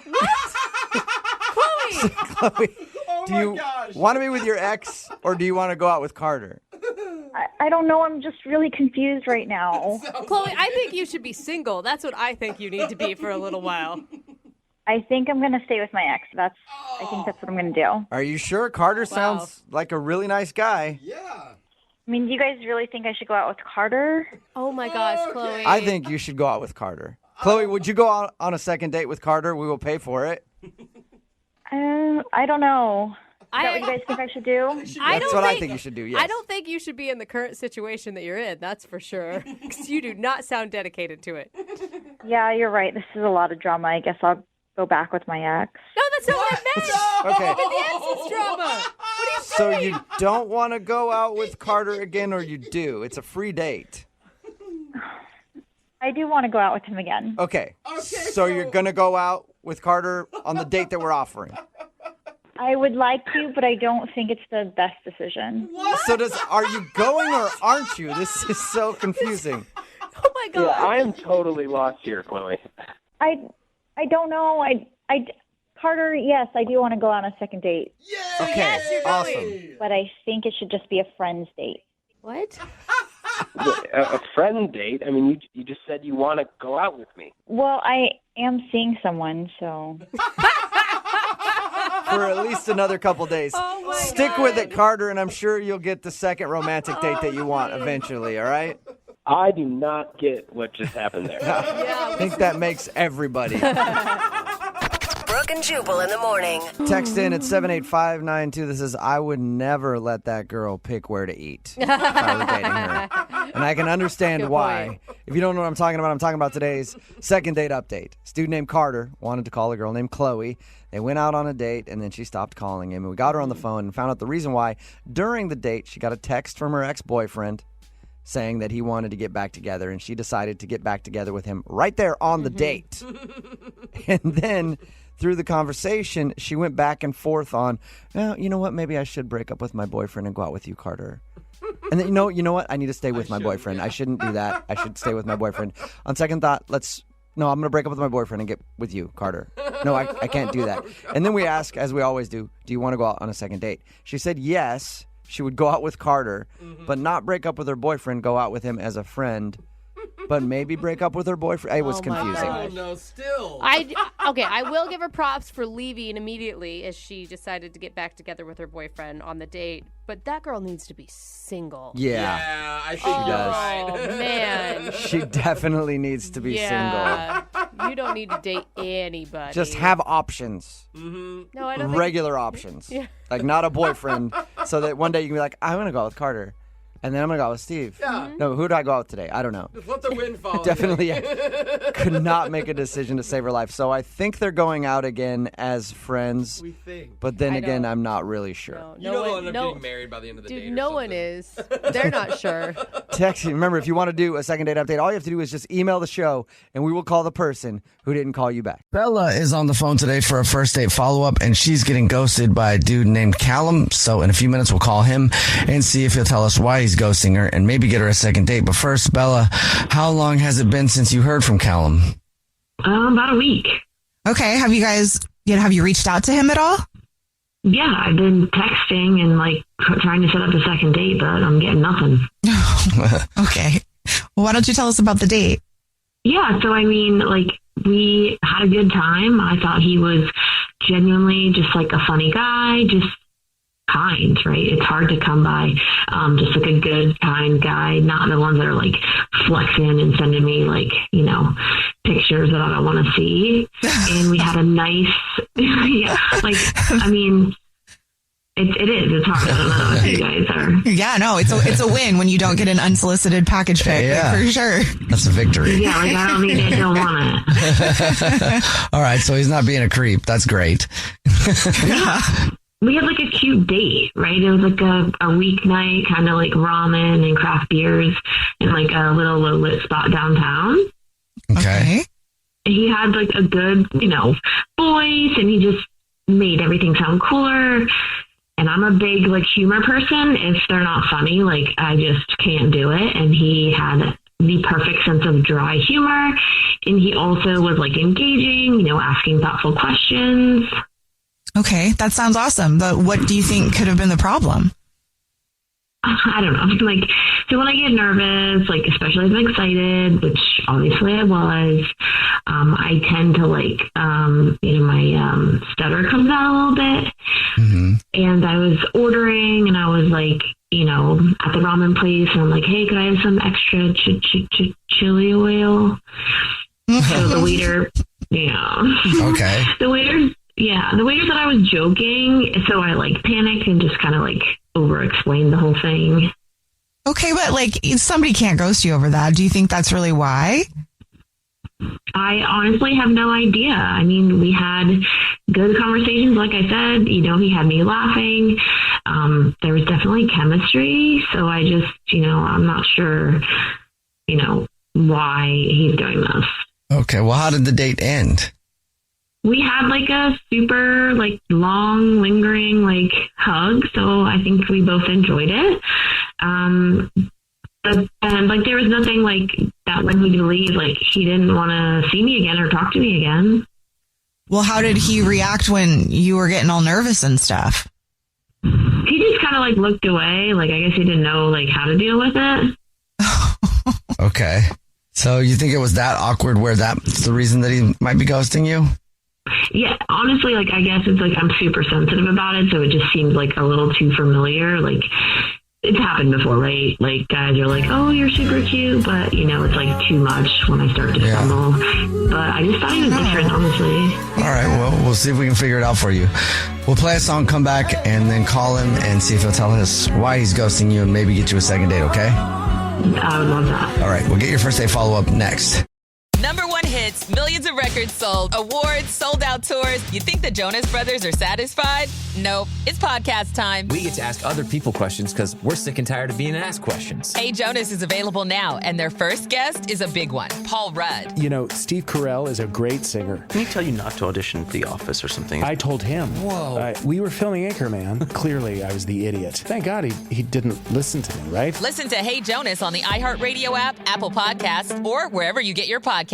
Chloe, do you want to be with your ex, or do you want to go out with Carter? I don't know. I'm just really confused right now. Chloe, I think you should be single. That's what I think you need to be for a little while. I think I'm going to stay with my ex. I think that's what I'm going to do. Are you sure? Carter sounds like a really nice guy. I mean, do you guys really think I should go out with Carter? Oh my gosh, Chloe. I think you should go out with Carter. Chloe, would you go out on a second date with Carter? We will pay for it. I don't know. Is that what you guys think I should do? That's what I think you should do, yes. I don't think you should be in the current situation that you're in, that's for sure. Because you do not sound dedicated to it. Yeah, you're right. This is a lot of drama. I guess I'll go back with my ex. No, that's not what I meant. Okay. The ex's drama. What are you So doing? you don't want to go out with Carter again, or you do? It's a free date. I do want to go out with him again. Okay. So you're going to go out with Carter on the date that we're offering. I would like to, but I don't think it's the best decision. So are you going or aren't you? This is so confusing. Oh my God. Yeah, I am totally lost here, Chloe. I don't know. Carter, yes, I do want to go on a second date. Okay. Yes, you're going. Awesome. But I think it should just be a friend's date. What? A friend date? I mean, you just said you want to go out with me. Well, I am seeing someone, so. For at least another couple days. Oh my Stick with it, Carter, and I'm sure you'll get the second romantic date that you want eventually, all right? I do not get what just happened there. I think that makes everybody. Brooke and Jubal in the morning. Text in at 78592. This is, I would never let that girl pick where to eat if I were dating her. And I can understand Good why. point. If you don't know what I'm talking about today's second date update. This dude named Carter wanted to call a girl named Chloe. They went out on a date, and then she stopped calling him. And we got her on the phone and found out the reason why. During the date, she got a text from her ex-boyfriend saying that he wanted to get back together, and she decided to get back together with him right there on the date. And then through the conversation, she went back and forth on, well, you know what, maybe I should break up with my boyfriend and go out with you, Carter. And then, you know what, I need to stay with my boyfriend. I shouldn't do that. I should stay with my boyfriend. On second thought, I'm going to break up with my boyfriend and get with you, Carter. No, I can't do that. And then we ask, as we always do you want to go out on a second date? She said yes, she would go out with Carter, but not break up with her boyfriend, go out with him as a friend, but maybe break up with her boyfriend. It was confusing. Oh, no, still. I will give her props for leaving immediately as she decided to get back together with her boyfriend on the date. But that girl needs to be single. Yeah. I think she does. Oh, man. She definitely needs to be single. You don't need to date anybody. Just have options. No, I don't think... Regular options. Yeah. Like not a boyfriend, so that one day you can be like, I'm going to go out with Carter. And then I'm going to go out with Steve. Yeah. No, who do I go out with today? I don't know. Just let the wind follow. Definitely could not make a decision to save her life. So I think they're going out again as friends. We think. But then I again, don't- I'm not really sure. You know they'll end up getting married by the end of the date. Dude, or no something. one is. They're not sure. Text. Remember, if you want to do a second date update, all you have to do is just email the show, and we will call the person who didn't call you back. Bella is on the phone today for a first date follow-up, and she's getting ghosted by a dude named Callum. So in a few minutes, we'll call him and see if he'll tell us why he's ghosting her and maybe get her a second date. But first, Bella, how long has it been since you heard from Callum? About a week. Okay. Have you reached out to him at all? Yeah, I've been texting and trying to set up a second date, but I'm getting nothing. Okay. Well, why don't you tell us about the date? Yeah, so I mean, we had a good time. I thought he was genuinely just a funny guy, just kind, right? It's hard to come by just a good, kind guy, not the ones that are flexing and sending me pictures that I don't want to see. And we had a nice, It is. It's hard. I don't know if you guys are. Yeah, no, it's a win when you don't get an unsolicited package pic, Yeah. for sure. That's a victory. Yeah, like I don't mean I don't want it. All right, so he's not being a creep. That's great. We had like a cute date, right? It was like a weeknight, kind of like ramen and craft beers in like a little low lit spot downtown. Okay. He had like a good, voice, and he just made everything sound cooler. And I'm a big like humor person. If they're not funny, like I just can't do it. And he had the perfect sense of dry humor. And he also was like engaging, asking thoughtful questions. Okay, that sounds awesome. But what do you think could have been the problem? I don't know. Like, so when I get nervous, like, especially if I'm excited, which obviously I was, I tend to like, my stutter comes out a little bit. Mm-hmm. And I was ordering, and I was like, at the ramen place, and I'm like, hey, could I have some extra chili oil? So the waiter, Okay. The waiter thought I was joking, so I like panicked and just kind of like over-explained the whole thing. Okay, but like somebody can't ghost you over that. Do you think that's really why? I honestly have no idea. I mean, we had good conversations, like I said. He had me laughing. There was definitely chemistry, so I just, I'm not sure, why he's doing this. Okay, well, how did the date end? We had like a super like long lingering like hug, so I think we both enjoyed it. And like there was nothing like that led me to believe like he didn't want to see me again or talk to me again. Well, how did he react when you were getting all nervous and stuff? He just kind of like looked away, like I guess he didn't know like how to deal with it. Okay, so you think it was that awkward where that's the reason that he might be ghosting you? Yeah, honestly, like I guess it's like I'm super sensitive about it, so it just seems like a little too familiar. Like it's happened before, right? Like guys are like, "Oh, you're super cute," but it's like too much when I start to stumble. But I just thought he was different, honestly. All right, well, we'll see if we can figure it out for you. We'll play a song, come back, and then call him and see if he'll tell us why he's ghosting you and maybe get you a second date, okay? I would love that. All right, we'll get your first date follow-up next. Number one hits, millions of records sold, awards, sold out tours. You think the Jonas Brothers are satisfied? Nope. It's podcast time. We get to ask other people questions because we're sick and tired of being asked questions. Hey Jonas is available now, and their first guest is a big one, Paul Rudd. Steve Carell is a great singer. Can he tell you not to audition for The Office or something? I told him. Whoa. We were filming Anchorman. Clearly, I was the idiot. Thank God he didn't listen to me, right? Listen to Hey Jonas on the iHeartRadio app, Apple Podcasts, or wherever you get your podcasts.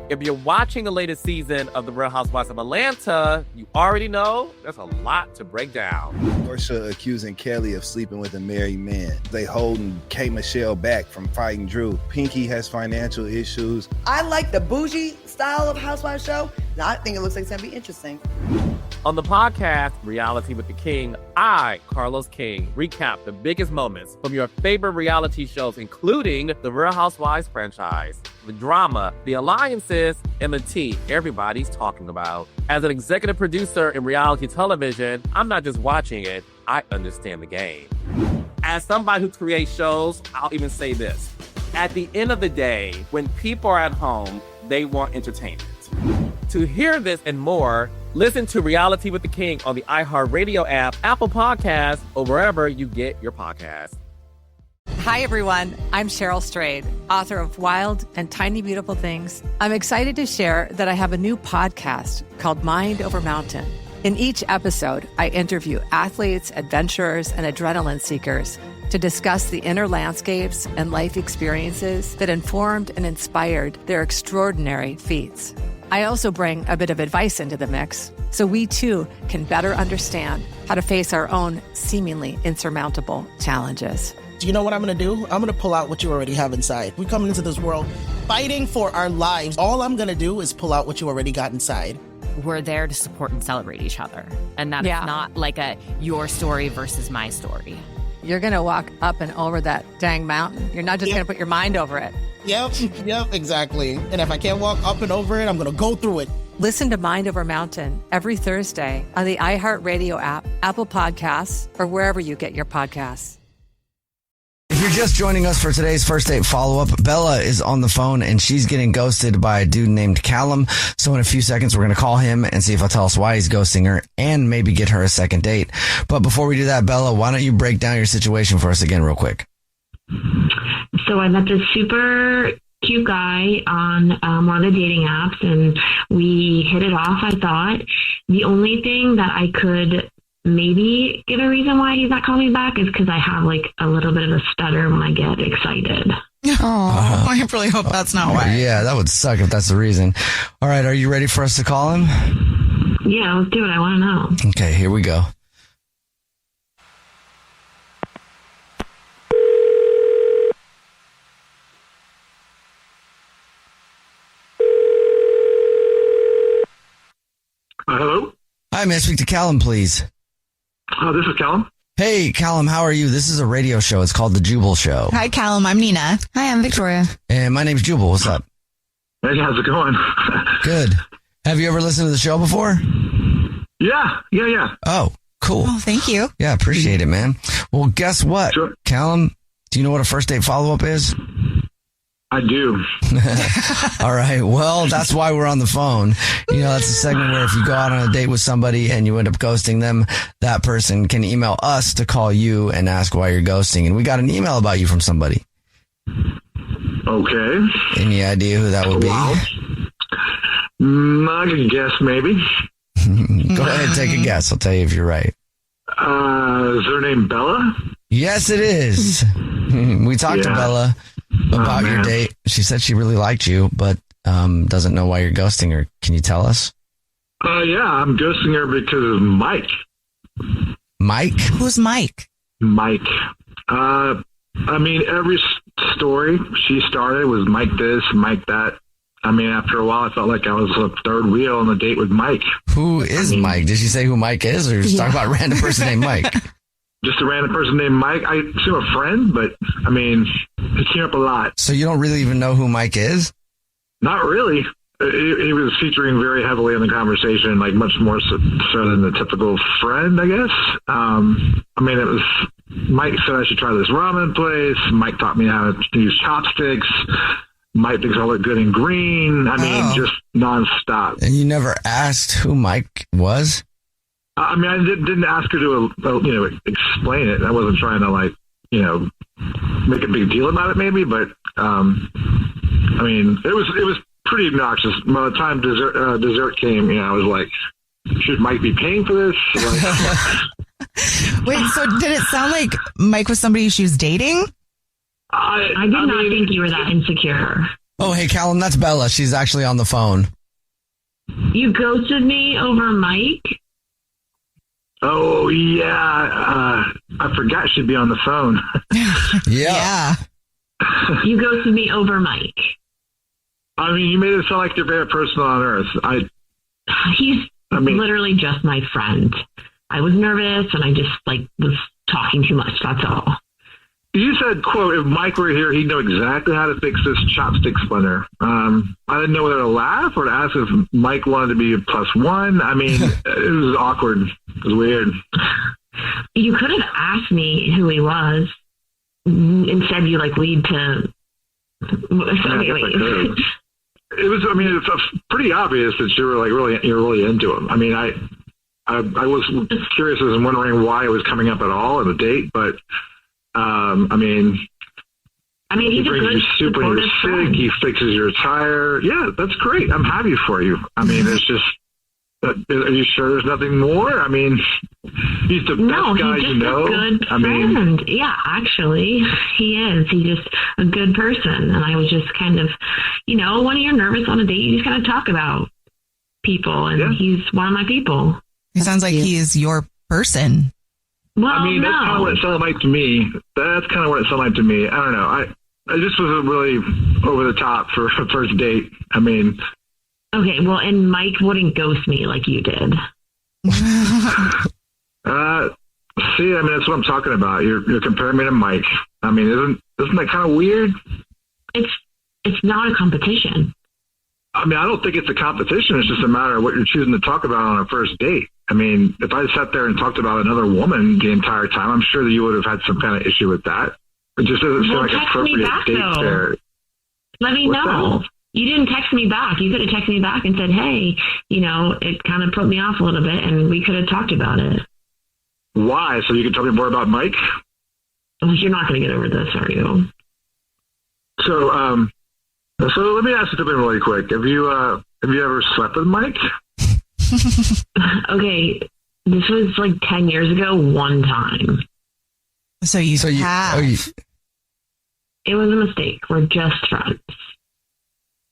If you're watching the latest season of The Real Housewives of Atlanta, you already know there's a lot to break down. Portia accusing Kelly of sleeping with a married man. They holding K. Michelle back from fighting Drew. Pinky has financial issues. I like the bougie style of Housewives show. I think it looks like it's going to be interesting. On the podcast, Reality with the King, I, Carlos King, recap the biggest moments from your favorite reality shows, including the Real Housewives franchise, the drama, the alliances, and the tea everybody's talking about. As an executive producer in reality television, I'm not just watching it, I understand the game. As somebody who creates shows, I'll even say this. At the end of the day, when people are at home, they want entertainment. To hear this and more, listen to Reality with the King on the iHeartRadio app, Apple Podcasts, or wherever you get your podcasts. Hi, everyone. I'm Cheryl Strayed, author of Wild and Tiny Beautiful Things. I'm excited to share that I have a new podcast called Mind Over Mountain. In each episode, I interview athletes, adventurers, and adrenaline seekers to discuss the inner landscapes and life experiences that informed and inspired their extraordinary feats. I also bring a bit of advice into the mix, so we too can better understand how to face our own seemingly insurmountable challenges. Do you know what I'm going to do? I'm going to pull out what you already have inside. We come into this world fighting for our lives. All I'm going to do is pull out what you already got inside. We're there to support and celebrate each other. And that Yeah. is not like a your story versus my story. You're going to walk up and over that dang mountain. You're not just going to put your mind over it. Yep, exactly. And if I can't walk up and over it, I'm going to go through it. Listen to Mind Over Mountain every Thursday on the iHeartRadio app, Apple Podcasts, or wherever you get your podcasts. If you're just joining us for today's first date follow-up, Bella is on the phone and she's getting ghosted by a dude named Callum. So in a few seconds, we're going to call him and see if he'll tell us why he's ghosting her and maybe get her a second date. But before we do that, Bella, why don't you break down your situation for us again real quick? So I met this super cute guy on one of the dating apps, and we hit it off, I thought. The only thing that I could maybe give a reason why he's not calling me back is because I have like a little bit of a stutter when I get excited. Oh, I really hope that's not why. Yeah, that would suck if that's the reason. All right, are you ready for us to call him? Yeah, let's do it. I want to know. Okay, here we go. Hello? Hi, may I speak to Callum, please? This is Callum. Hey, Callum, how are you? This is a radio show. It's called The Jubal Show. Hi, Callum. I'm Nina. Hi, I'm Victoria. And my name's Jubal. What's up? Hey, how's it going? Good. Have you ever listened to the show before? Yeah. Oh, cool. Oh, thank you. Yeah, appreciate it, man. Well, guess what? Sure. Callum, do you know what a first date follow-up is? I do. All right. Well, that's why we're on the phone. You know, that's a segment where if you go out on a date with somebody and you end up ghosting them, that person can email us to call you and ask why you're ghosting. And we got an email about you from somebody. Okay. Any idea who that would be? Wow. I can guess maybe. Go ahead and take a guess. I'll tell you if you're right. Is her name Bella? Yes, it is. We talked to Bella about your date. She said she really liked you, but doesn't know why you're ghosting her. Can you tell us? Yeah, I'm ghosting her because of Mike. Mike? Who's Mike? Mike. I mean, every story she started was Mike this, Mike that. I mean, after a while, I felt like I was a third wheel on the date with Mike. Who is Mike? Did she say who Mike is, or just talk about a random person named Mike? Just a random person named Mike. I assume a friend, but I mean, it came up a lot. So you don't really even know who Mike is? Not really. He was featuring very heavily in the conversation, like much more so than the typical friend, I guess. I mean, it was Mike said I should try this ramen place. Mike taught me how to use chopsticks. Mike thinks I look good in green. I mean, just nonstop. And you never asked who Mike was? I mean, I didn't ask her to, explain it. I wasn't trying to, make a big deal about it, maybe. But, I mean, it was pretty obnoxious. By the time dessert came, I was like, should Mike be paying for this? Wait, so did it sound like Mike was somebody she was dating? I did not think you were that insecure. Oh, hey, Callum, that's Bella. She's actually on the phone. You ghosted me over Mike? Oh, yeah. I forgot she'd be on the phone. Yeah. You ghosted me over Mike. I mean, you made it sound like your favorite person on earth. He's literally just my friend. I was nervous and I just was talking too much. That's all. You said, quote, if Mike were here, he'd know exactly how to fix this chopstick splinter. I didn't know whether to laugh or to ask if Mike wanted to be a +1. I mean, it was awkward. It was weird. You could have asked me who he was. Instead, you lead to... It was, it's pretty obvious that you were you're really into him. I mean, I was curious and wondering why it was coming up at all in the date, but he he's a brings good you soup when you're sick. He fixes your tire. Yeah, that's great. I'm happy for you. I mean, it's just, are you sure there's nothing more? I mean, he's the best guy you know. A good friend. Yeah, actually, he is. He's just a good person. And I was just kind of, when you're nervous on a date, you just kind of talk about people. And he's one of my people. It sounds like he is your person. Well, that's kind of what it sounded like to me. I don't know. I just was really over the top for a first date. I mean. Okay, well, and Mike wouldn't ghost me like you did. That's what I'm talking about. You're comparing me to Mike. I mean, isn't that kind of weird? It's not a competition. I mean, I don't think it's a competition. It's just a matter of what you're choosing to talk about on a first date. I mean, if I sat there and talked about another woman the entire time, I'm sure that you would have had some kind of issue with that. It just doesn't feel like appropriate date fare. Let me know. You didn't text me back. You could have texted me back and said, hey, it kind of put me off a little bit, and we could have talked about it. Why? So you can tell me more about Mike? Well, you're not going to get over this, are you? So let me ask you something really quick. Have you ever slept with Mike? Okay, this was like 10 years ago, one time. So you have. It was a mistake. We're just friends.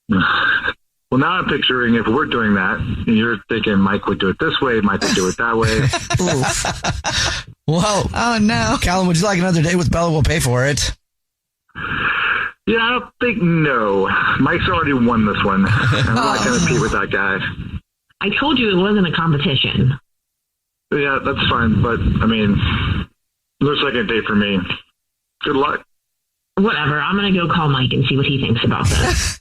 Well, now I'm picturing if we're doing that, and you're thinking Mike would do it this way, Mike would do it that way. Whoa. Oh, no. Callum, would you like another date with Bella? We'll pay for it. Yeah, I don't think no. Mike's already won this one. I'm not going to compete with that guy. I told you it wasn't a competition. Yeah, that's fine. But, I mean, no second date for me. Good luck. Whatever. I'm going to go call Mike and see what he thinks about this.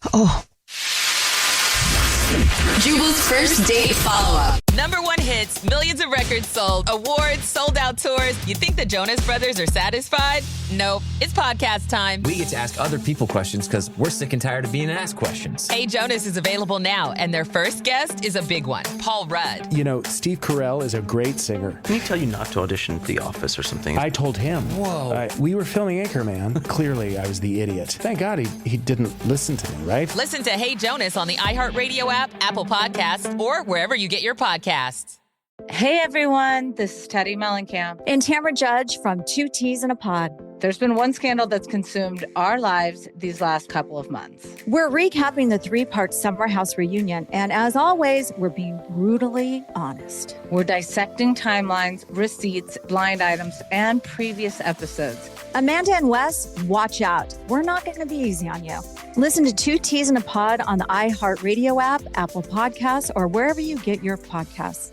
Jubal's first date follow-up. #1 hits, millions of records sold, awards, sold-out tours. You think the Jonas Brothers are satisfied? Nope. It's podcast time. We get to ask other people questions because we're sick and tired of being asked questions. Hey Jonas is available now, and their first guest is a big one, Paul Rudd. Steve Carell is a great singer. Can he tell you not to audition for The Office or something? I told him. Whoa. We were filming Anchorman. Clearly, I was the idiot. Thank God he didn't listen to me, right? Listen to Hey Jonas on the iHeartRadio app, Apple Podcasts, or wherever you get your podcasts. Hey everyone, this is Teddy Mellencamp and Tamara Judge from Two Teas in a Pod. There's been one scandal that's consumed our lives these last couple of months. We're recapping the 3-part Summer House reunion, and as always, we're being brutally honest. We're dissecting timelines, receipts, blind items, and previous episodes. Amanda and Wes, watch out. We're not going to be easy on you. Listen to Two Teas in a Pod on the iHeartRadio app, Apple Podcasts, or wherever you get your podcasts.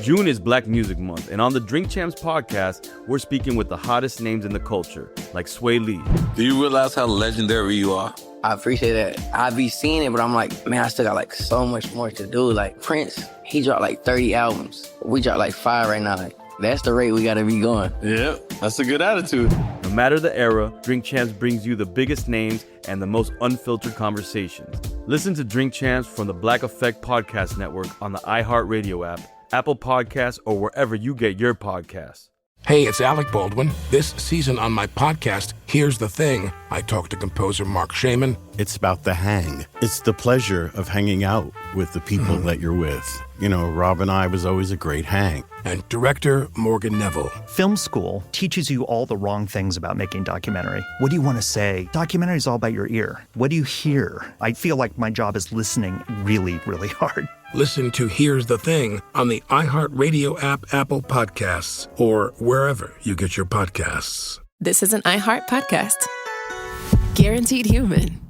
June is Black Music Month, and on the Drink Champs podcast, we're speaking with the hottest names in the culture, like Sway Lee. Do you realize how legendary you are? I appreciate that. I be seeing it, but I'm like, man, I still got like so much more to do. Like Prince, he dropped like 30 albums. We dropped like 5 right now. Like, that's the rate we gotta be going. Yeah, that's a good attitude. No matter the era, Drink Champs brings you the biggest names and the most unfiltered conversations. Listen to Drink Champs from the Black Effect Podcast Network on the iHeartRadio app, Apple Podcasts, or wherever you get your podcasts. Hey, it's Alec Baldwin. This season on my podcast, Here's the Thing, I talk to composer Mark Shaman. It's about the hang. It's the pleasure of hanging out with the people that you're with. Rob and I was always a great hang. And director Morgan Neville. Film school teaches you all the wrong things about making documentary. What do you want to say? Documentary is all about your ear. What do you hear? I feel like my job is listening really, really hard. Listen to Here's the Thing on the iHeartRadio app, Apple Podcasts, or wherever you get your podcasts. This is an iHeart podcast. Guaranteed Human.